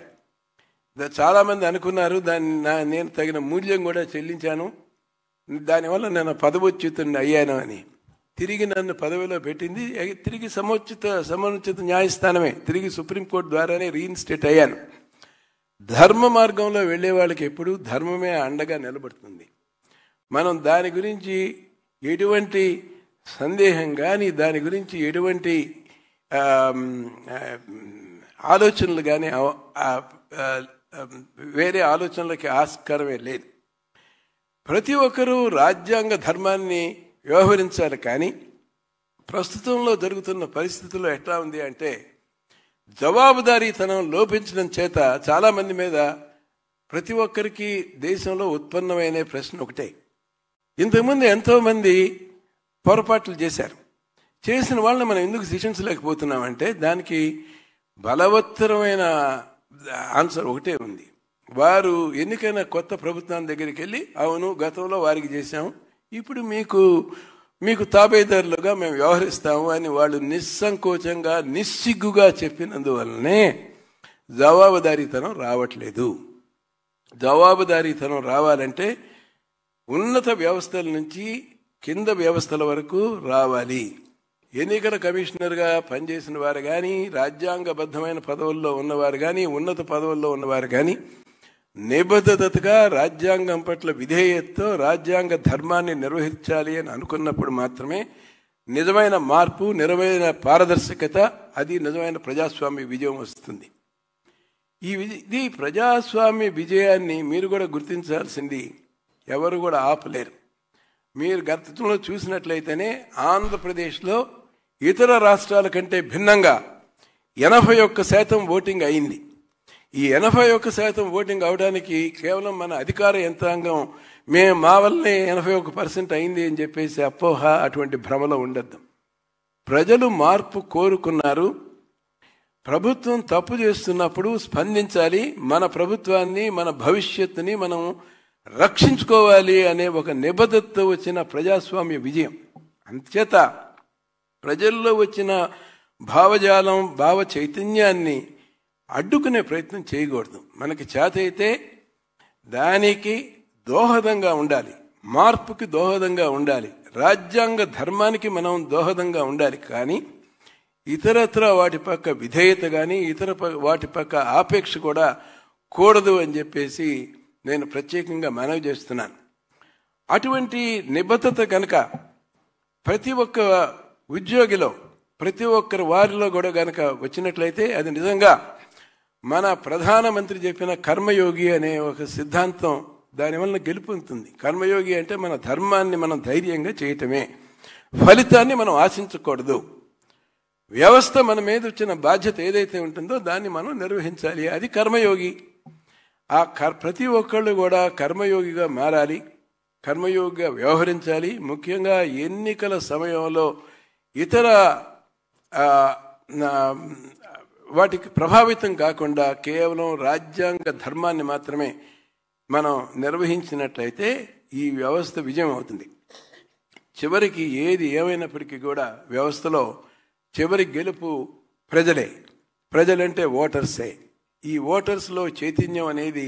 చాలామంది అనుకున్నారు దాన్ని నేను తగిన మూల్యం కూడా చెల్లించాను, దానివల్ల నేను పదవోచ్యుతుడిని అయ్యాను అని. తిరిగి నన్ను పదవిలో పెట్టింది తిరిగి సముచిత న్యాయస్థానమే, తిరిగి సుప్రీంకోర్టు ద్వారానే రీఇన్స్టేట్ అయ్యాను. ధర్మ మార్గంలో వెళ్ళే వాళ్ళకి ఎప్పుడు ధర్మమే అండగా నిలబడుతుంది. మనం దాని గురించి ఎటువంటి సందేహం కానీ దాని గురించి ఎటువంటి ఆలోచనలు కానీ వేరే ఆలోచనలకి ఆస్కారమే లేదు. ప్రతి ఒక్కరూ రాజ్యాంగ ధర్మాన్ని వ్యవహరించాలి. కానీ ప్రస్తుతంలో జరుగుతున్న పరిస్థితుల్లో ఎట్లా ఉంది అంటే జవాబుదారీతనం లోపించడం చేత చాలామంది మీద ప్రతి ఒక్కరికి దేశంలో ఉత్పన్నమైన ప్రశ్న ఒకటే. ఇంతకుముందు ఎంతోమంది పొరపాట్లు చేశారు. చేసిన వాళ్ళని మనం ఎందుకు శిక్షించలేకపోతున్నామంటే దానికి బలవత్తరమైన ఆన్సర్ ఒకటే ఉంది. వారు ఎన్నికైన కొత్త ప్రభుత్వం దగ్గరికి వెళ్ళి అవును గతంలో వారికి చేశాము, ఇప్పుడు మీకు తాబేదారులుగా మేము వ్యవహరిస్తాము అని వాళ్ళు నిస్సంకోచంగా నిస్సిగ్గుగా చెప్పినందువల్లనే జవాబుదారీతనం రావట్లేదు. జవాబుదారీతనం రావాలంటే ఉన్నత వ్యవస్థల నుంచి కింద వ్యవస్థల వరకు రావాలి. ఎన్నికల కమిషనర్గా పనిచేసిన వారు కానీ, రాజ్యాంగబద్ధమైన పదవుల్లో ఉన్నవారు కానీ, ఉన్నత పదవుల్లో ఉన్నవారు కానీ నిబద్ధతగా రాజ్యాంగం పట్ల విధేయతతో రాజ్యాంగ ధర్మాన్ని నిర్వహించాలి అని అనుకున్నప్పుడు మాత్రమే నిజమైన మార్పు, నిజమైన పారదర్శకత, అది నిజమైన ప్రజాస్వామ్య విజయం వస్తుంది. ఈ ప్రజాస్వామ్య విజయాన్ని మీరు కూడా గుర్తించాల్సింది ఎవరు కూడా ఆపలేరు. మీరు గతంలో చూసినట్లయితేనే ఆంధ్రప్రదేశ్లో ఇతర రాష్ట్రాల కంటే భిన్నంగా 81% ఓటింగ్ అయింది. ఈ 81% ఓటింగ్ అవడానికి కేవలం మన అధికార యంత్రాంగం మా వల్లనే 81% అయింది అని చెప్పేసి అపోహ, అటువంటి భ్రమలో ఉండద్దు. ప్రజలు మార్పు కోరుకున్నారు. ప్రభుత్వం తప్పు చేస్తున్నప్పుడు స్పందించాలి. మన ప్రభుత్వాన్ని, మన భవిష్యత్తుని మనం రక్షించుకోవాలి అనే ఒక నిబద్ధతతో వచ్చిన ప్రజాస్వామ్య విజయం. అంతేత ప్రజల్లో వచ్చిన భావజాలం, భావ చైతన్యాన్ని అడ్డుకునే ప్రయత్నం చేయకూడదు. మనకి చేత అయితే దానికి దోహదంగా ఉండాలి, మార్పుకి దోహదంగా ఉండాలి, రాజ్యాంగ ధర్మానికి మనం దోహదంగా ఉండాలి. కానీ ఇతరత్ర వాటి పక్క విధేయత కానీ ఇతర వాటి పక్క ఆపేక్ష కూడా కూడదు అని చెప్పేసి నేను ప్రత్యేకంగా మనవి చేస్తున్నాను. అటువంటి నిబద్ధత కనుక ప్రతి ఒక్క ఉద్యోగిలో, ప్రతి ఒక్కరి వారిలో కూడా కనుక వచ్చినట్లయితే అది నిజంగా మన ప్రధానమంత్రి చెప్పిన కర్మయోగి అనే ఒక సిద్ధాంతం దానివల్ల గెలుపొందుతుంది. కర్మయోగి అంటే మన ధర్మాన్ని మనం ధైర్యంగా చేయటమే, ఫలితాన్ని మనం ఆశించకూడదు. వ్యవస్థ మన మీద వచ్చిన బాధ్యత ఏదైతే ఉంటుందో దాన్ని మనం నిర్వహించాలి, అది కర్మయోగి. ప్రతి ఒక్కళ్ళు కూడా కర్మయోగిగా మారాలి, కర్మయోగిగా వ్యవహరించాలి. ముఖ్యంగా ఎన్నికల సమయంలో ఇతర వాటికి ప్రభావితం కాకుండా కేవలం రాజ్యాంగ ధర్మాన్ని మాత్రమే మనం నిర్వహించినట్లయితే ఈ వ్యవస్థ విజయం అవుతుంది. చివరికి ఏది ఏమైనప్పటికీ కూడా వ్యవస్థలో చివరి గెలుపు ప్రజలే. ప్రజలంటే ఓటర్సే. ఈ ఓటర్స్లో చైతన్యం అనేది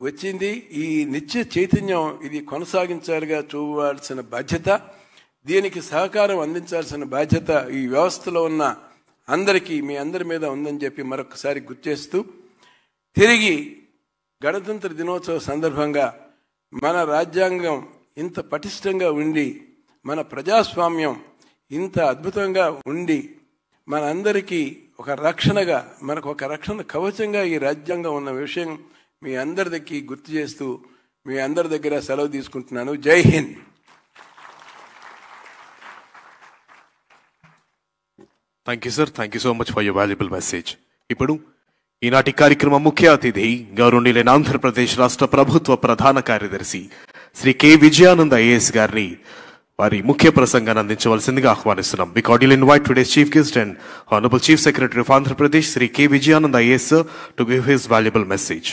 వచ్చింది. ఈ నిత్య చైతన్యం ఇది కొనసాగించాలిగా చూడాల్సిన బాధ్యత, దీనికి సహకారం అందించాల్సిన బాధ్యత ఈ వ్యవస్థలో ఉన్న అందరికీ, మీ అందరి మీద ఉందని చెప్పి మరొకసారి గుర్తు చేస్తూ, తిరిగి గణతంత్ర దినోత్సవ సందర్భంగా మన రాజ్యాంగం ఇంత పటిష్టంగా ఉండి మన ప్రజాస్వామ్యం ఇంత అద్భుతంగా ఉండి మనందరికీ ఒక రక్షణగా, మనకు ఒక రక్షణ కవచంగా ఈ రాజ్యాంగం ఉన్న విషయం మీ అందరికి గుర్తు చేస్తూ మీ అందరి దగ్గర సెలవు తీసుకుంటున్నాను. జై Hind.
Thank you sir. Thank you so much for your valuable message. ఇప్పుడు ఈనాటి కార్యక్రమం ముఖ్య అతిథి గౌరవనీయులైన ఆంధ్రప్రదేశ్ రాష్ట్ర ప్రభుత్వ ప్రధాన కార్యదర్శి శ్రీ కె విజయానంద్ ఐఏఎస్ గారిని వారి ముఖ్య ప్రసంగాన్ని అందించవలసిందిగా ఆహ్వానిస్తున్నాం. We cordially invite today's chief guest and Honorable Chief Secretary of Andhra Pradesh, Sri K. Vijayanand IAS sir, to give his valuable message.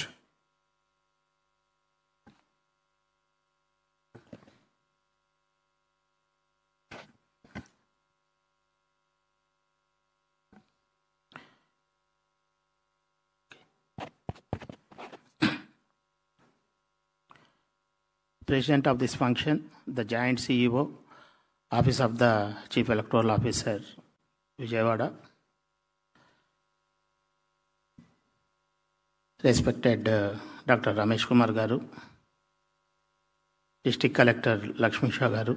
President of this function, the Joint CEO, Office of the Chief Electoral Officer, Vijayawada. Respected Dr. Ramesh Kumar Garu, District Collector Lakshmisha Garu,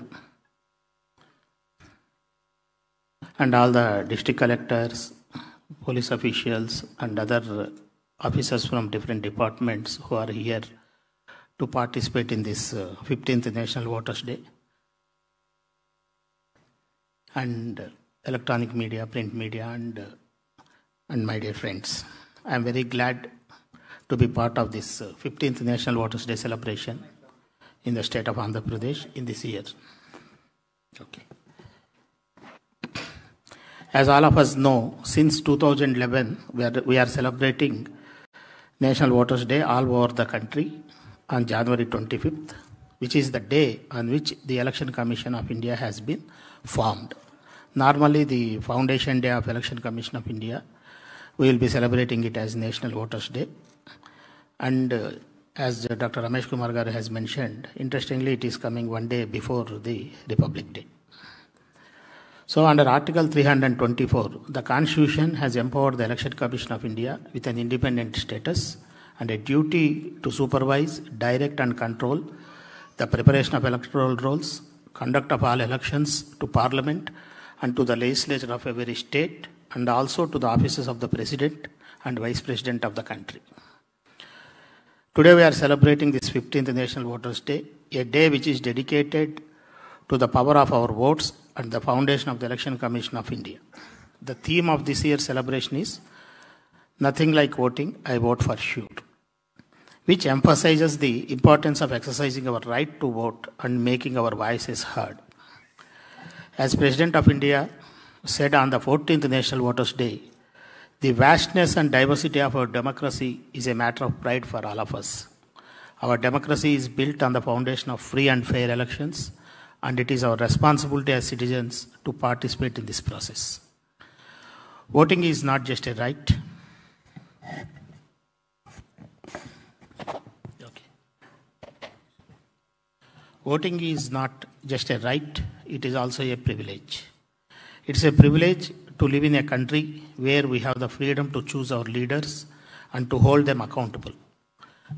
and all the district collectors, police officials, and other officers from different departments who are here to participate in this 15th National Voters Day, and electronic media, print media, and my dear friends. I am very glad to be part of this 15th National Voters Day celebration in the state of Andhra Pradesh in this year. Okay. As all of us know, since 2011, we are celebrating National Voters Day all over the country on January 25th, which is the day on which the Election Commission of India has been formed. Normally, the foundation day of Election Commission of India, we will be celebrating it as National Voters Day. And as Dr. Ramesh Kumar Garu has mentioned, interestingly, it is coming one day before the Republic Day. So, under Article 324, the Constitution has empowered the Election Commission of India with an independent status and a duty to supervise, direct and control the preparation of electoral rolls, conduct of all elections to Parliament and to the legislature of every state, and also to the offices of the President and Vice President of the country. Today we are celebrating this 15th National Voters Day, a day which is dedicated to the power of our votes and the foundation of the Election Commission of India. The theme of this year's celebration is "Nothing like voting, I vote for sure," which emphasizes the importance of exercising our right to vote and making our voices heard. As President of India said on the 14th National Voters Day, the vastness and diversity of our democracy is a matter of pride for all of us. Our democracy is built on the foundation of free and fair elections, and it is our responsibility as citizens to participate in this process. Voting is not just a right. Voting is not just a right, it is also a privilege. It's a privilege to live in a country where we have the freedom to choose our leaders and to hold them accountable.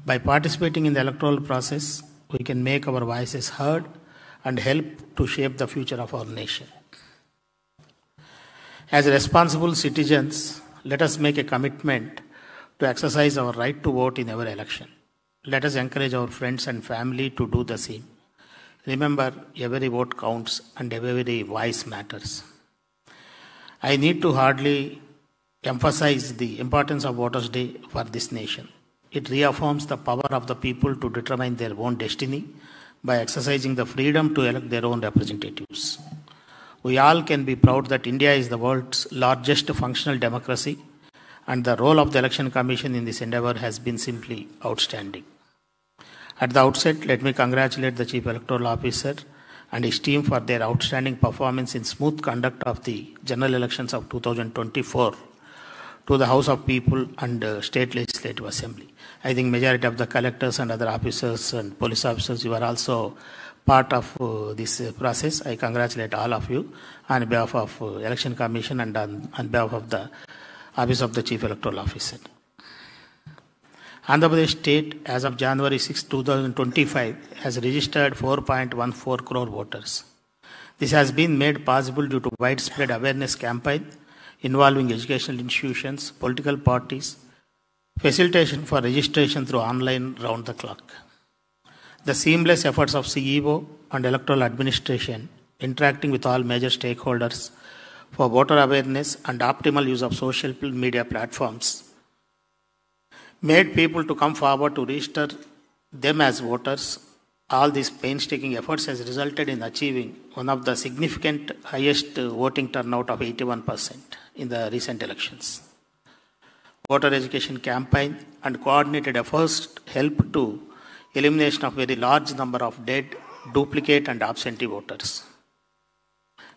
By participating in the electoral process, we can make our voices heard and help to shape the future of our nation. As responsible citizens, let us make a commitment to exercise our right to vote in every election. Let us encourage our friends and family to do the same. Remember, every vote counts and every voice matters. I need to hardly emphasize the importance of Voters' Day for this nation. It reaffirms the power of the people to determine their own destiny by exercising the freedom to elect their own representatives. We all can be proud that India is the world's largest functional democracy, and the role of the Election Commission in this endeavor has been simply outstanding. At the outset, let me congratulate the Chief Electoral Officer and his team for their outstanding performance in smooth conduct of the general elections of 2024 to the House of People and State Legislative Assembly. I think majority of the collectors and other officers and police officers, you are also part of this process. I congratulate all of you on behalf of Election Commission and on behalf of the Office of the Chief Electoral Officer. Andhra Pradesh State, as of January 6, 2025, has registered 4.14 crore voters. This has been made possible due to widespread awareness campaign involving educational institutions, political parties, facilitation for registration through online round the clock. The seamless efforts of CEO and electoral administration interacting with all major stakeholders for voter awareness and optimal use of social media platforms made people to come forward to register them as voters. All these painstaking efforts has resulted in achieving one of the significant highest voting turnout of 81% in the recent elections. Voter education campaign and coordinated efforts helped to elimination of very large number of dead, duplicate and absentee voters.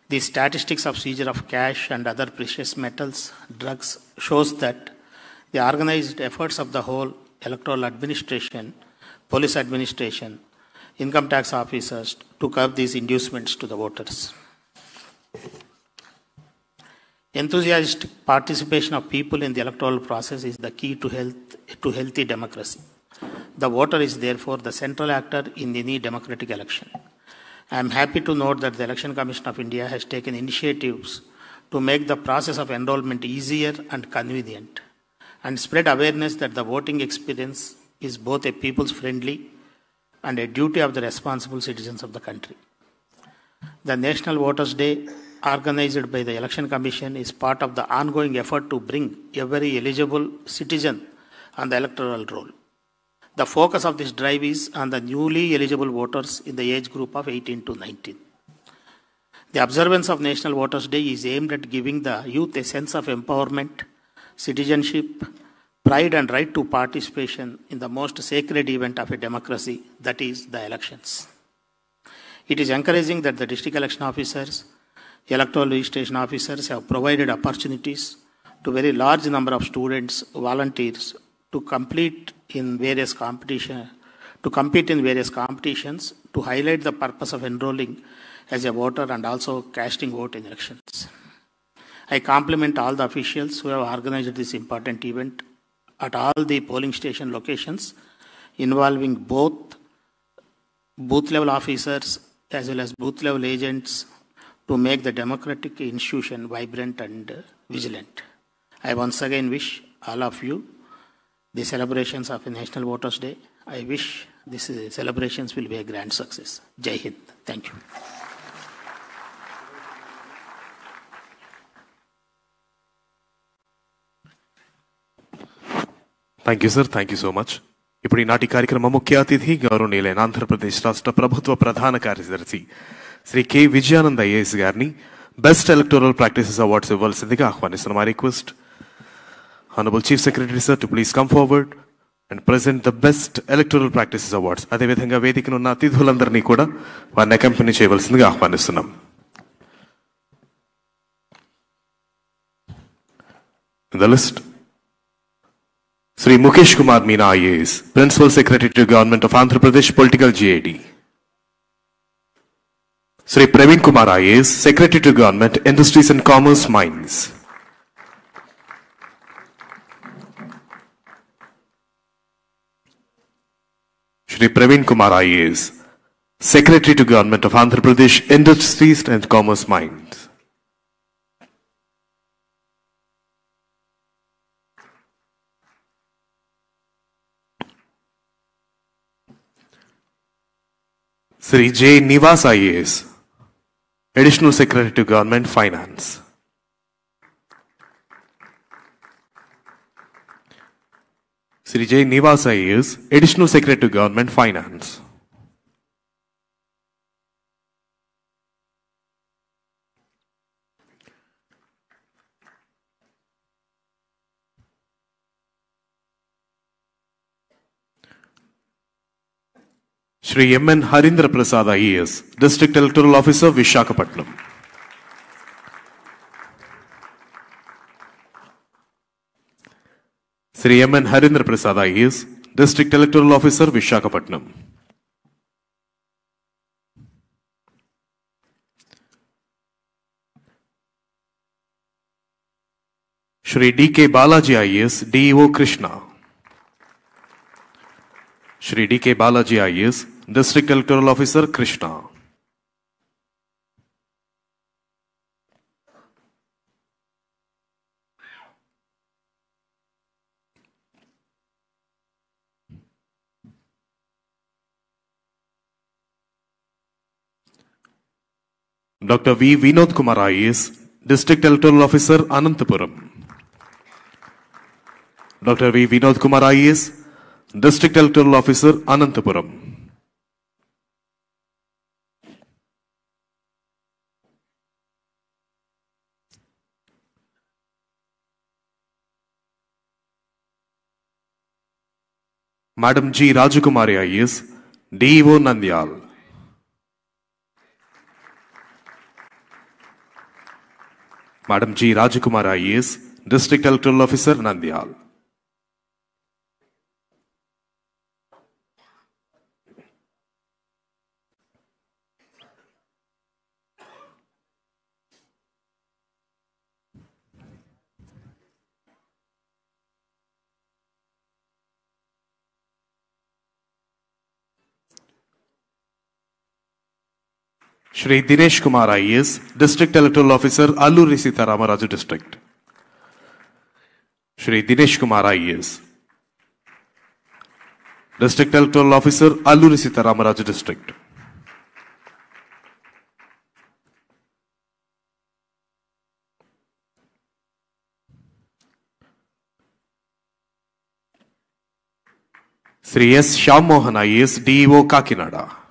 The statistics of seizure of cash and other precious metals, drugs shows that the organized efforts of the whole electoral administration, police administration, income tax officers to curb these inducements to the voters. Enthusiastic participation of people in the electoral process is the key to healthy democracy. The voter is therefore the central actor in any democratic election. I am happy to note that the Election Commission of India has taken initiatives to make the process of enrollment easier and convenient and spread awareness that the voting experience is both a people's friendly and a duty of the responsible citizens of the country. The National Voters' Day organized by the Election Commission is part of the ongoing effort to bring every eligible citizen on the electoral roll. The focus of this drive is on the newly eligible voters in the age group of 18 to 19. The observance of National Voters' Day is aimed at giving the youth a sense of empowerment, citizenship, pride and right to participation in the most sacred event of a democracy, that is the elections. It is encouraging that the district election officers, electoral registration officers have provided opportunities to a very large number of students, volunteers to compete in various competitions to highlight the purpose of enrolling as a voter and also casting vote in elections. I compliment all the officials who have organized this important event at all the polling station locations involving both booth level officers as well as booth level agents to make the democratic institution vibrant and vigilant. I once again wish all of you the celebrations of National Voters' Day. I wish these celebrations will be a grand success. Jai Hind. Thank you.
Thank you sir, thank you so much. ఇప్పుడు ఈనాటి కార్యక్రమ ముఖ్య అతిథి గౌరవనీయులైన ఆంధ్రప్రదేశ్ రాష్ట్ర ప్రభుత్వ ప్రధాన కార్యదర్శి శ్రీ కె విజయానంద్ ఐఏఎస్ గారిని బెస్ట్ ఎలక్టోరల్ ప్రాక్టీసెస్ అవార్డ్స్ ఇవ్వాల్సిందిగా ఆహ్వానిస్తున్నాం. I request Honorable Chief Secretary sir to please come forward and present the best electoral practices awards. అదేవిధంగా వేదికను ఉన్న అతిథులందరినీ కూడా వారిని అకంపెనీ చేయవలసిందిగా ఆహ్వానిస్తున్నాం. The list: Sri Mukesh Kumar Meena IAS, Principal Secretary to Government of Andhra Pradesh Political GAD. Sri Praveen Kumar IAS, Secretary to Government Industries and Commerce Mines. Shri Praveen Kumar IAS, Secretary to Government of Andhra Pradesh Industries and Commerce Mines. Shri J. Nivas IAS, Additional Secretary to Government Finance. Shri J. Nivas IAS, Additional Secretary to Government Finance. Shri M. N. Harindra Prasad IAS, District Electoral Officer, Visakhapatnam. Shri M. N. Harindra Prasad IAS, District Electoral Officer, Visakhapatnam. Shri D. K. Balaji IAS, DEO Krishna. Shri D. K. Balaji IAS, District Electoral Officer, Krishna. Dr. V. Vinod Kumar IAS, District Electoral Officer, Anantapuram. Dr. V. Vinod Kumar IAS, District Electoral Officer, Anantapuram. Madam G. Rajakumari IAS, DEO Nandyal. Madam G. Rajakumari IAS, District Electoral Officer, Nandyal. Shri Dinesh Kumar IAS, District Electoral Officer, Alluri Sitaramaraju District. Shri Dinesh Kumar IAS, District Electoral Officer, Alluri Sitaramaraju District. Sri S. Shyam Mohan IAS, DEO Kakinada.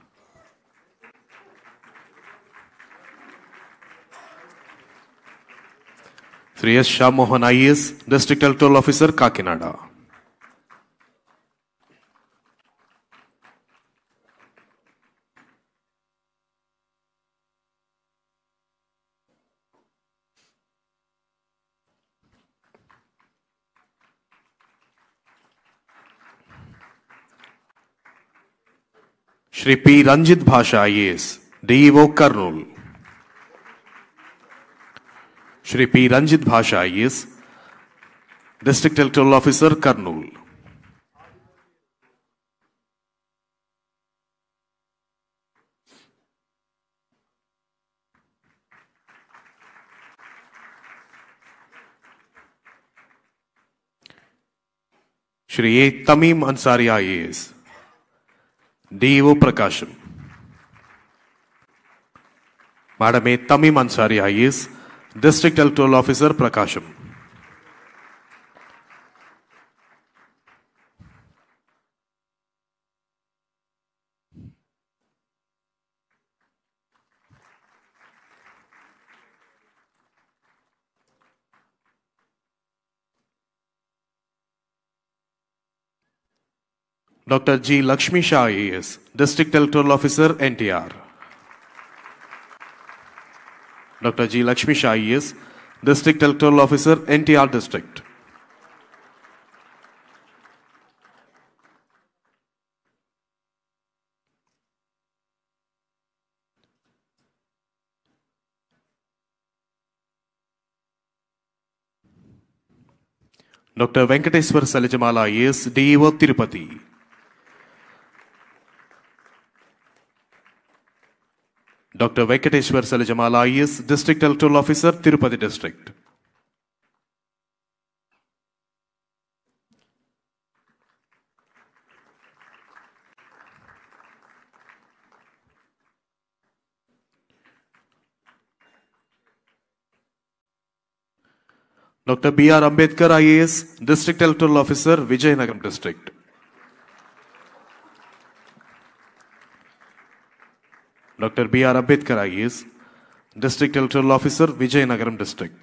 Sri S. Shyam Mohan IAS, District Electoral Officer, Kakinada. Shri P. Ranjit Bhasha IAS, DEO Kurnool. Shri P. Ranjit Bhasha IAS, District Electoral Officer, Kurnool. Shri A. Tamim Ansari IAS, DEO Prakasham. Madam A. Tamim Ansari IAS, District Electoral Officer, Prakasham. Dr. G. Lakshmi Shah IAS, District Electoral Officer, NTR. Dr. G. Lakshmi Shah IAS, District Electoral Officer, NTR District. Dr. Venkateswar Salajamala IAS, DEO Tirupati. Dr. Venkateswar Salajamala IAS, District Electoral Officer, Tirupati District. Dr. B.R. Ambedkar IAS, District Electoral Officer, Vijayanagaram District. Dr. B.R. Ambedkar IAS, District Electoral Officer, Vijayanagaram District.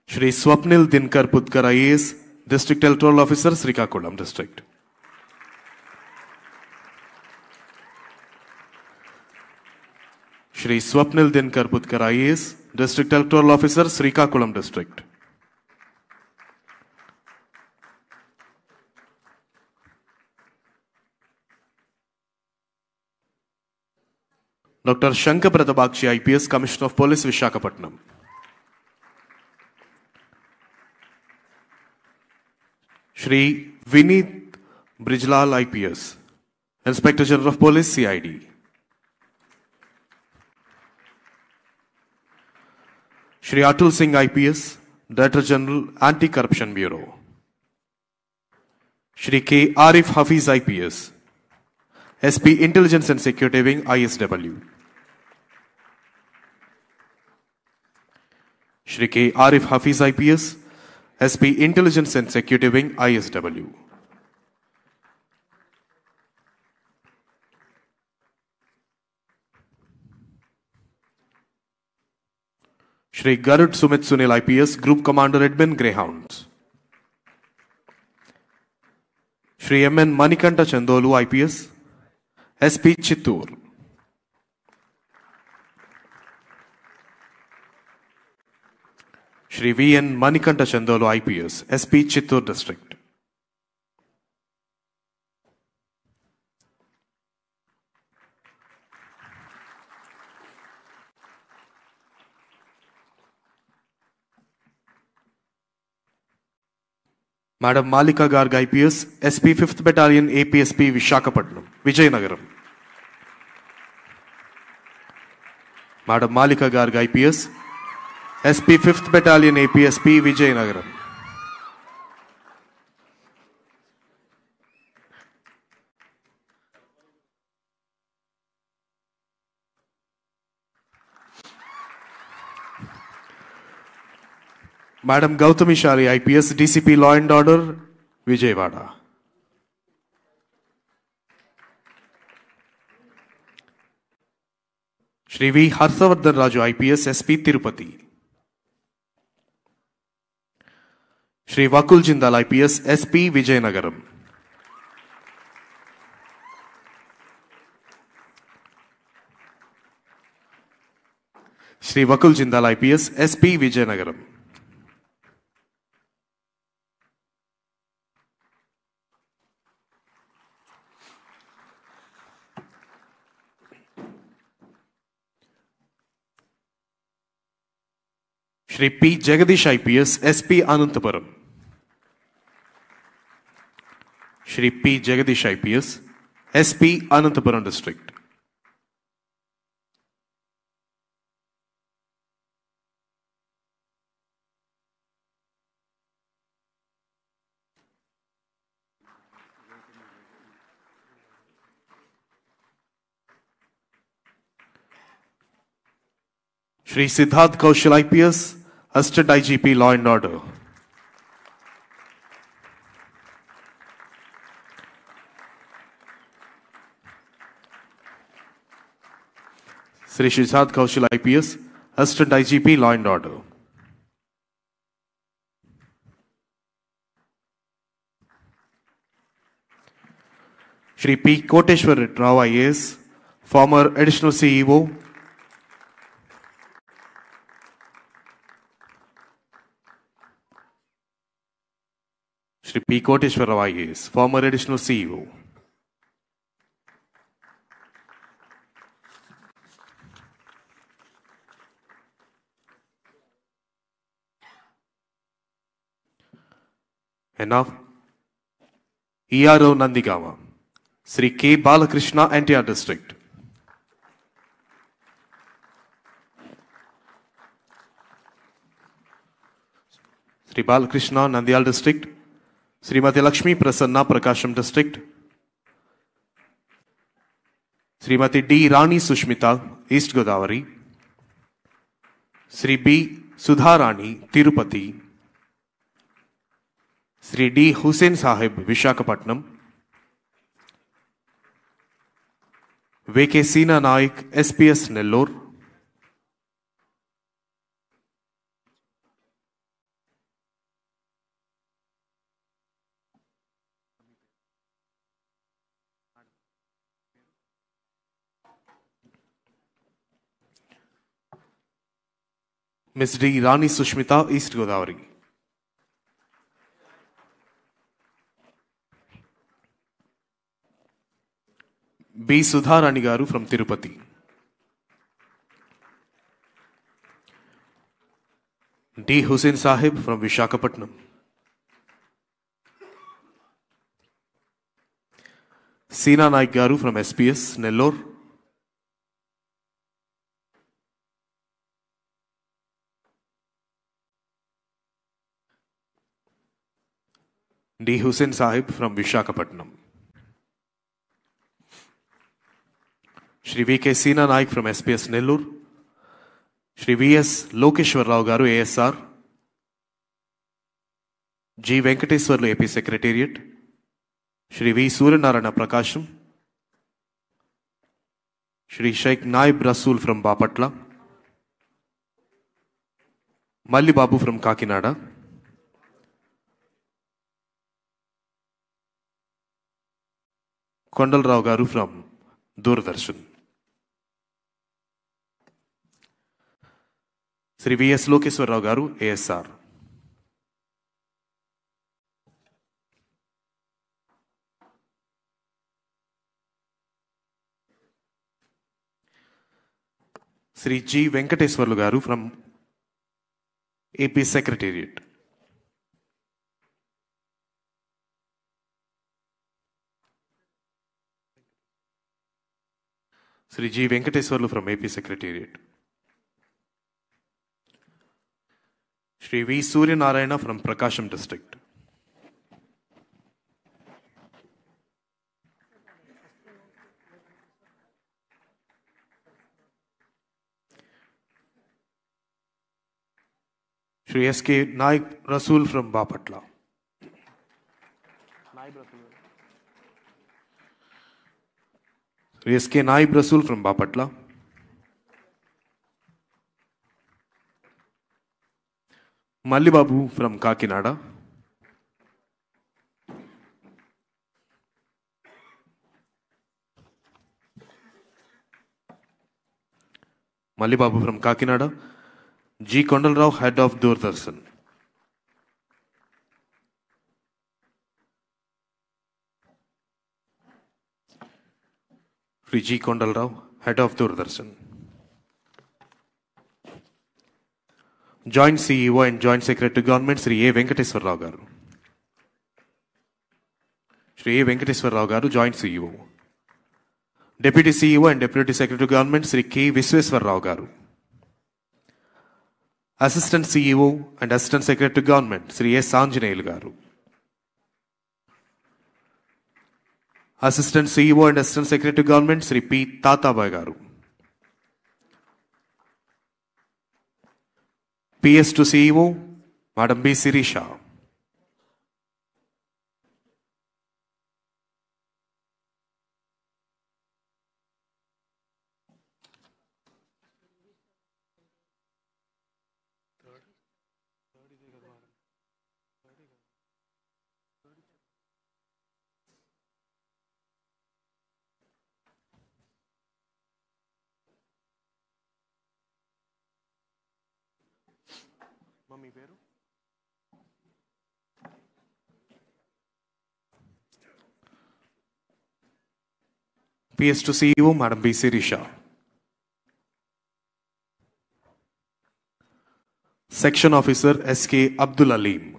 Shri Swapnil Dinkar Putkar IAS, District Electoral Officer, Srikakulam District. Shri Swapnil Dinkar Putkar IAS, District Electoral Officer, Srikakulam District. Dr. Shankar Pratabakshi IPS, Commissioner of Police, Visakhapatnam. Shri Vineet Brijlal IPS, Inspector General of Police, CID. Shri Atul Singh IPS, Director General, Anti-Corruption Bureau. Shri K. Arif Hafiz IPS, SP Intelligence and Security Wing, ISW. Shri K. Arif Hafiz IPS, SP Intelligence and Security Wing, ISW. Shri Garud Sumit Sunil IPS, Group Commander Admin, Greyhounds. Shri M.N. Manikanta Chandolu IPS, SP Chittoor. Shri V.N. Manikanta Chandolu IPS, SP Chittoor District. Madam Malika Garg IPS, SP 5th Battalion APSP Vishakhapatnam, Vijayanagaram. Madam Malika Garg IPS, SP 5th Battalion APSP Vijayanagaram. Madam Gautami Shali IPS, DCP Law and Order, Vijayawada. Shri V. Harsavardhan Raju IPS, SP Tirupati. Shri Vakul Jindal IPS, SP Vijayanagaram. Shri Vakul Jindal IPS, SP Vijayanagaram. Shri P. Jagadish IPS, SP Anantapuram. Shri P. Jagadish IPS, SP Anantapuram District. Shri Siddharth Kaushal IPS, Assistant IGP Law and Order. Shri Siddharth Kaushal IPS, Assistant IGP Law and Order. Shri P. Koteshwar Rao IAS, former Additional CEO. Shri P. Koteshwar Rao IAS, former Additional CEO. And now, ERO Nandigama, Sri K. Balakrishna, NTR District. Sri Balakrishna, Nandyal District. Srimati Lakshmi Prasanna, Prakasham District. Srimati D. Rani Sushmita, East Godavari. Sri B. Sudharani, Tirupati. Sri D. Hussain Sahib, Vishakhapatnam. V.K. Sina Naik, SPS Nellore. Ms. D. Rani Sushmita, East Godavari. B. Sudharani Garu from Tirupati. D. Hussain Sahib from Vishakhapatnam. Sina Naik Garu from SPS Nellore. D. Hussain Sahib from Vishakhapatnam. Shri V. K. Sina Naik from SPS Nellore. Shri V. S. Lokeshwar Rao Garu, ASR. G. Venkateswarlu, AP Secretariat. Shri V. Suryanarayana Prakasham. Shri Sheikh Naib Rasool from Bapatla. Malli Babu from Kakinada. Kondal Rao Garu from Doordarshan. Sri V.S. Lokeswar Rao Garu, ASR. Sri G. Venkateswarlu Garu from AP Secretariat. Sri G. Venkateswarlu from AP Secretariat. Shri V. Suryanarayana from Prakasham District. Shri S.K. Naik Rasool from Bapatla. Shri S.K. Naib Rasool from Bapatla. Malli Babu from Kakinada. Malli Babu from Kakinada. G. Kondal Rao, Head of Doordarshan. Shri G. Kondal Rao, Head of Doordarshan. Joint CEO and Joint Secretary to Government, Sri A. Venkateswar Rao Garu. Shri A. Venkateswar Rao Garu, Joint CEO. Deputy CEO and Deputy Secretary to Government, Sri K. Visweswar Rao Garu. Assistant CEO and Assistant Secretary to Government, Sri S. Anjaneyulu Garu. Assistant CEO and Assistant Secretary to Government, Sri P. Tatabai Garu. PS to CEO, Madam B. Sirisha. PS to CEO, Madam B. Sirisha. Section Officer S.K. Abdul Aleem.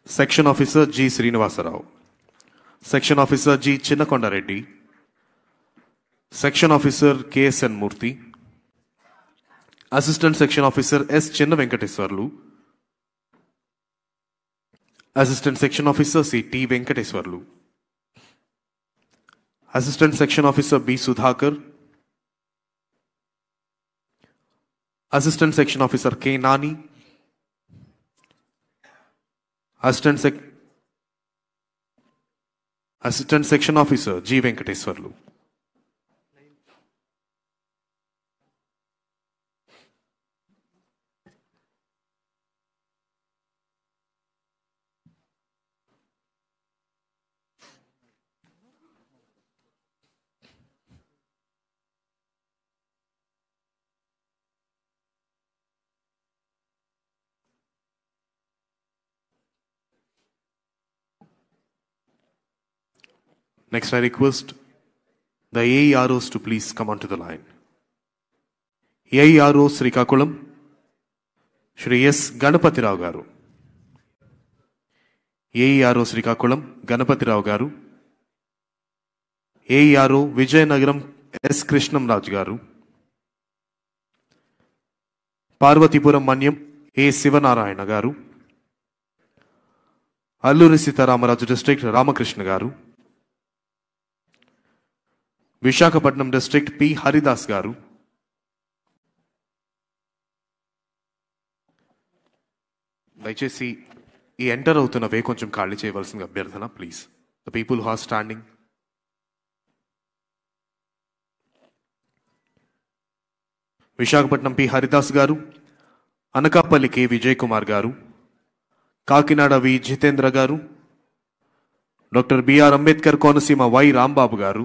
Section Officer G. Srinivasa Rao. Section Officer G. Chinnakonda Reddy. Section Officer K.S.N. Murthy. Assistant Section Officer S. Chinna Venkateswarlu. Assistant Section Officer C. T. Venkateswarlu. Assistant Section Officer B. Sudhakar. Assistant Section Officer K. Nani. Assistant Section Officer G. Venkateswarlu. Next, I request the AEROs to please come onto the line. AERO Srikakulam, Shri S. Ganapati Rao Garu. AERO Srikakulam, Ganapati Rao Garu. AERO Vijayanagaram S. Krishnam Raj Garu. Parvatipuram Manyam A. Sivanarayana Garu. Alluri Sitaramaraju district Ramakrishna గారు, Visakhapatnam district P Haridas గారు, దయచేసి ఈ enter అవుతున్న వే కొంచెం ఖాళీ చేయవలసిన అభ్యర్థన please. The people who are standing. Visakhapatnam P Haridas గారు, అనకాపల్లి కె విజయ్ కుమార్ గారు, కాకినాడ వి జితేంద్ర గారు, doctor BR Ambedkar Konaseema Y Rambabu గారు,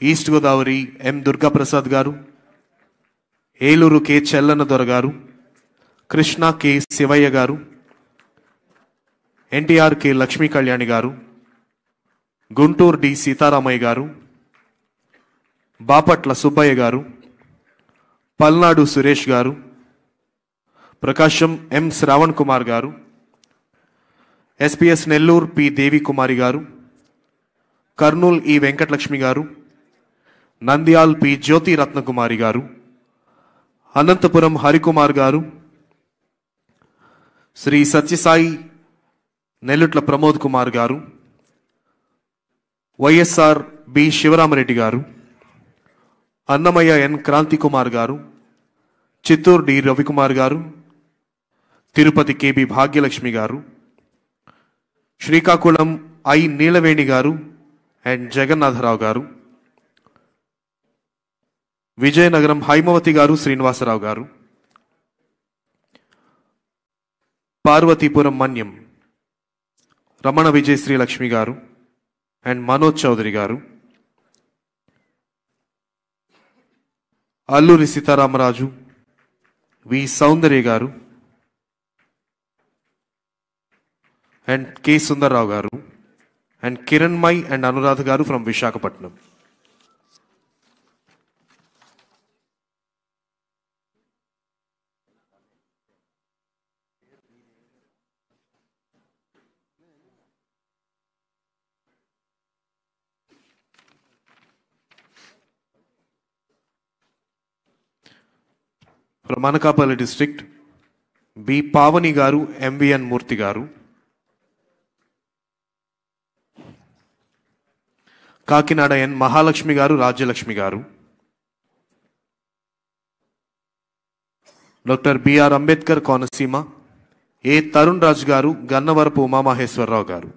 ఈస్ట్ గోదావరి ఎం దుర్గాప్రసాద్ గారు, ఏలూరు కె చెల్లన్న దొర గారు, కృష్ణా కె శివయ్య గారు, ఎన్టీఆర్ కె లక్ష్మీ కళ్యాణి గారు, గుంటూరు డి సీతారామయ్య గారు, బాపట్ల సుబ్బయ్య గారు, పల్నాడు సురేష్ గారు, ప్రకాశం ఎం శ్రావణ్ కుమార్ గారు, ఎస్పీఎస్ నెల్లూరు పి దేవి కుమారి గారు, కర్నూలు ఈ వెంకటలక్ష్మి గారు, నంద్యాల్ పి జ్యోతి రత్నకుమారి గారు, అనంతపురం హరికుమార్ గారు, శ్రీ సత్యసాయి నెల్లుట్ల ప్రమోద్ కుమార్ గారు, వైఎస్ఆర్ బి శివరామరెడ్డి గారు, అన్నమయ్య ఎన్ క్రాంతి కుమార్ గారు, చిత్తూరు డి రవికుమార్ గారు, తిరుపతి కేబి భాగ్యలక్ష్మి గారు, శ్రీకాకుళం ఐ నీలవేణి గారు అండ్ జగన్నాథరావు గారు, విజయనగరం హైమవతి గారు, శ్రీనివాసరావు గారు, పార్వతీపురం మన్యం రమణ విజయశ్రీ లక్ష్మి గారు అండ్ మనోజ్ చౌదరి గారు, అల్లూరి సీతారామరాజు వి సౌందర్య గారు అండ్ కె సుందర్రావు గారు అండ్ కిరణ్మయ్ అండ్ అనురాధ గారు from Visakhapatnam. From Anakapalli district B Pavani గారు, ఎంవిఎన్ మూర్తి గారు, కాకినాడ ఎన్ మహాలక్ష్మి గారు, రాజ్యలక్ష్మి గారు, డాక్టర్ బిఆర్ అంబేద్కర్ కోనసీమ ఏ తరుణ్ రాజ్ గారు, గన్నవరపు ఉమామహేశ్వరరావు గారు,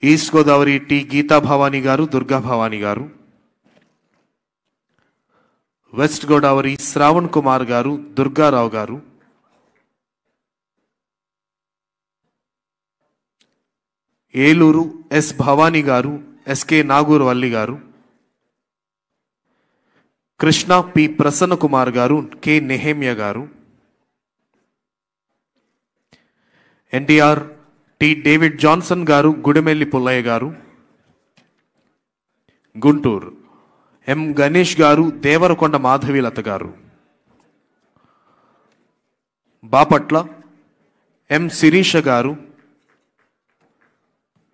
ఈస్ట్ గోదావరి టి గీతా భవానీ గారు, దుర్గా భవానీ గారు, వెస్ట్ గోదావరి శ్రావణ్ కుమార్ గారు, దుర్గారావు గారు, ఏలూరు ఎస్ భవానీ గారు, ఎస్కే నాగూర్ వల్లి గారు, కృష్ణ పి ప్రసన్న కుమార్ గారు, కె నెహేమియా గారు, ఎన్టీఆర్ టి డేవిడ్ జాన్సన్ గారు, గుడిమెల్లి పుల్లయ్య గారు, గుంటూరు ఎం గణేష్ గారు, దేవరకొండ మాధవీలత గారు, బాపట్ల ఎం శిరీష గారు,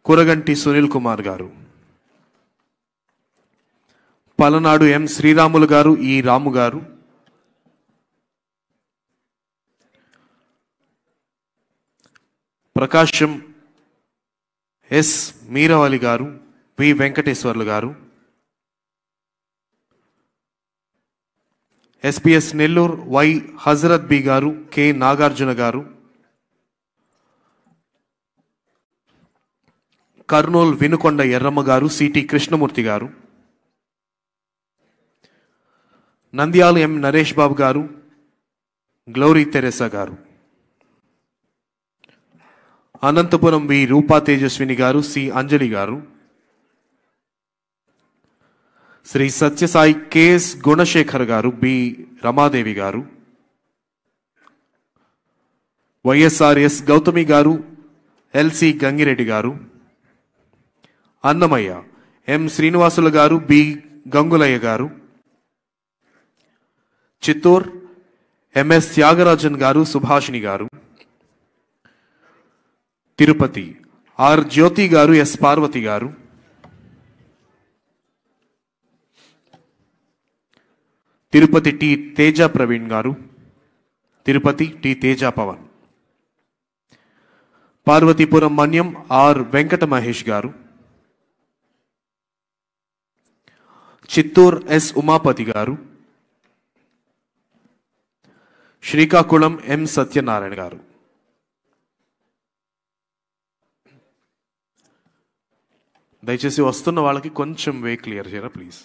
కురగంటి సునీల్ కుమార్ గారు, పలనాడు ఎం శ్రీరాములు గారు, ఈ రాము గారు, ప్రకాశం ఎస్ మీరవలి గారు, వి వెంకటేశ్వర్లు గారు, SPS Nellore Y Hazarat B గారు, కె నాగార్జున గారు, కర్నూలు వినుకొండ ఎర్రమ్మ గారు, సిటి కృష్ణమూర్తి గారు, నంద్యాల ఎం నరేష్ బాబు గారు, గ్లోరీ తెరెసా గారు, అనంతపురం వి రూపా తేజస్విని గారు, సి అంజలి గారు, శ్రీ సత్యసాయి కెఎస్ గుణశేఖర్ గారు, బి రమాదేవి గారు, వైఎస్ఆర్ఎస్ గౌతమి గారు, ఎల్సి గంగిరెడ్డి గారు, అన్నమయ్య ఎం శ్రీనివాసులు గారు, బి గంగులయ్య గారు, చిత్తూరు ఎంఎస్ త్యాగరాజన్ గారు, సుభాషిణి గారు, తిరుపతి ఆర్ జ్యోతి గారు, ఎస్ పార్వతి గారు, తిరుపతి టి తేజ ప్రవీణ్ గారు, తిరుపతి టి తేజ పవన్. పార్వతీపురం మన్యం ఆర్ వెంకట మహేష్ గారు. చిత్తూర్ ఎస్ ఉమాపతి గారు. శ్రీకాకుళం ఎం సత్యనారాయణ గారు. దయచేసి వస్తున్న వాళ్ళకి కొంచెం వే క్లియర్ చేయరా please.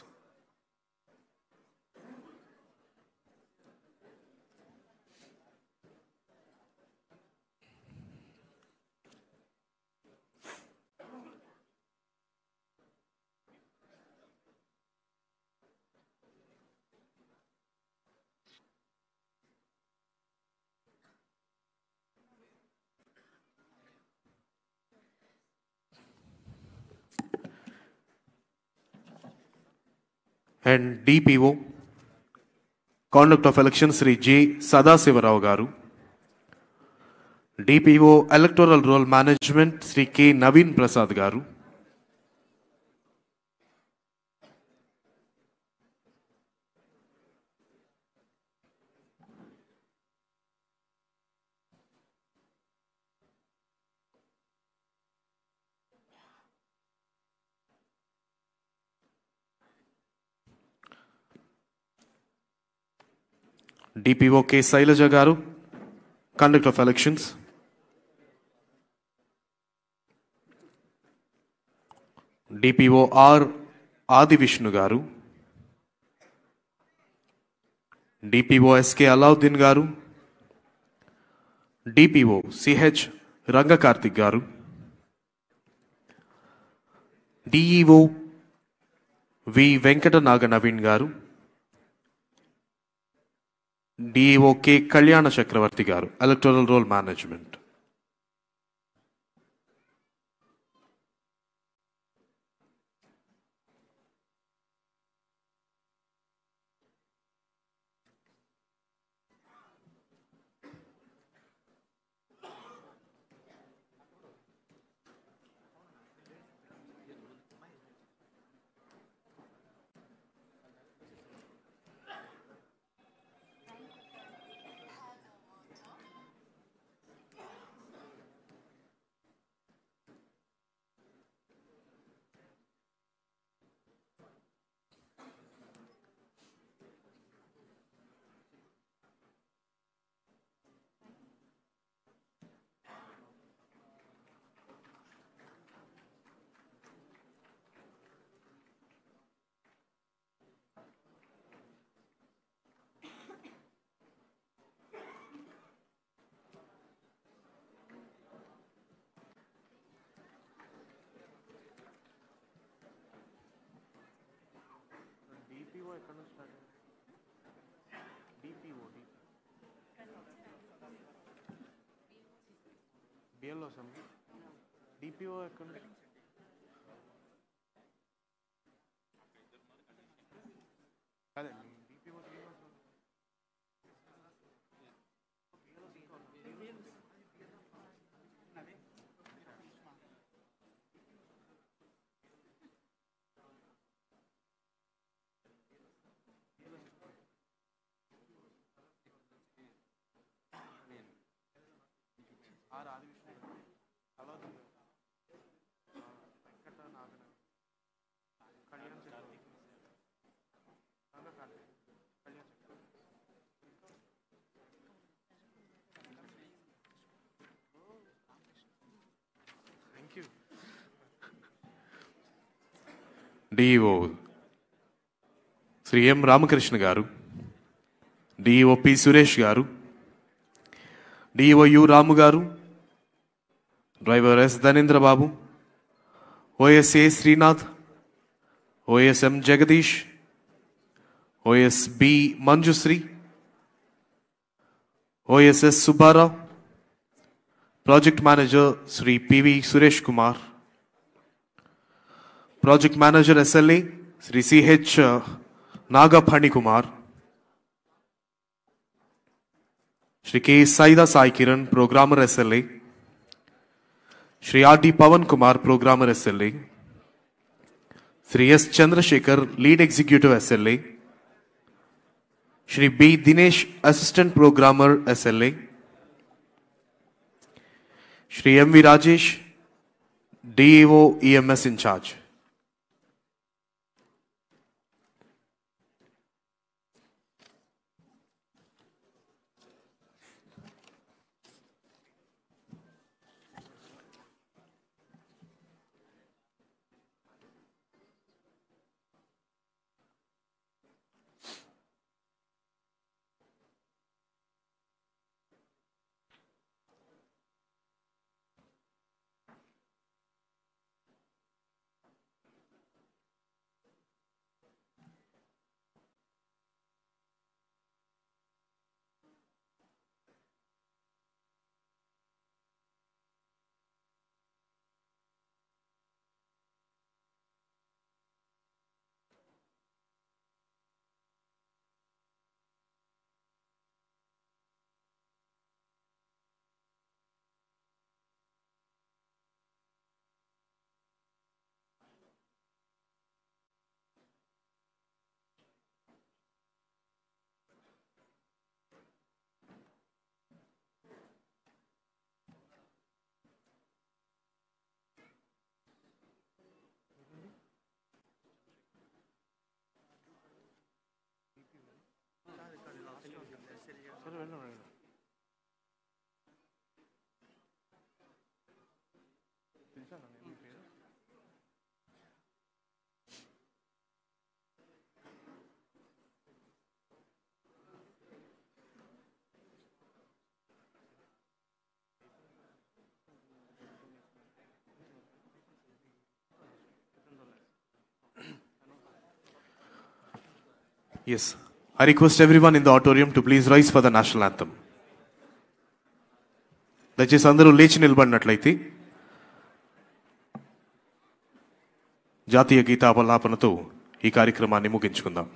And DPO, Conduct of Election, Sri J. Sadasivarao Garu. DPO, Electoral Roll Management, Sri K. Naveen Prasad Garu. DPO K. Sailaja Garu, Conduct of Elections. DPO R. Adi Vishnu Garu. DPO SK Alauddin Garu. DPO CH Rangakarthik Garu. DEO V. Venkata Naga Naveen Garu. DEO K. Kalyana Chakravarti Garu, Electoral Roll Management. DPO DEO Sri M. Ramakrishna Garu. DEO P. Suresh Garu. DEO U. Ramu Garu. Driver S. Dhanendra Babu. OSA Srinath. OSM Jagadish. OSB Manjusri. OSS Subbarao. Project Manager Sri PV Suresh Kumar. Project Manager SLA Sri CH Nagaphani Kumar. Sri K. Saida Sai Kiran, Programmer SLA. Sri R.D. Pavan Kumar, Programmer SLA. Sri S. Chandrasekhar, Lead Executive SLA. Shri B. Dinesh, Assistant Programmer, SLA. Shri M. V. Rajesh, DEO EMS in charge. Yes, I request everyone in the auditorium to please rise for the national anthem. దయచేసి అందరూ లేచి నిలబడినట్లయితే జాతీయ గీతాపలాపనతో ఈ కార్యక్రమాన్ని ముగించుకుందాం.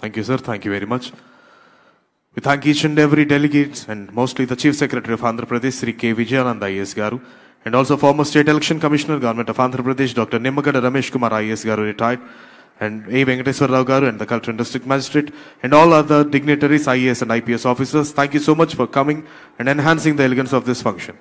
Thank you, sir. Thank you very much. We thank each and every delegate and mostly the Chief Secretary of Andhra Pradesh, Sri K. Vijayananda IAS Garu, and also former State Election Commissioner, Government of Andhra Pradesh, Dr. Nimmagada Ramesh Kumar IAS Garu, retired, and A. Venkateswar Rao Garu, and the Collector and District Magistrate, and all other dignitaries, IAS and IPS officers. Thank you so much for coming and enhancing the elegance of this function.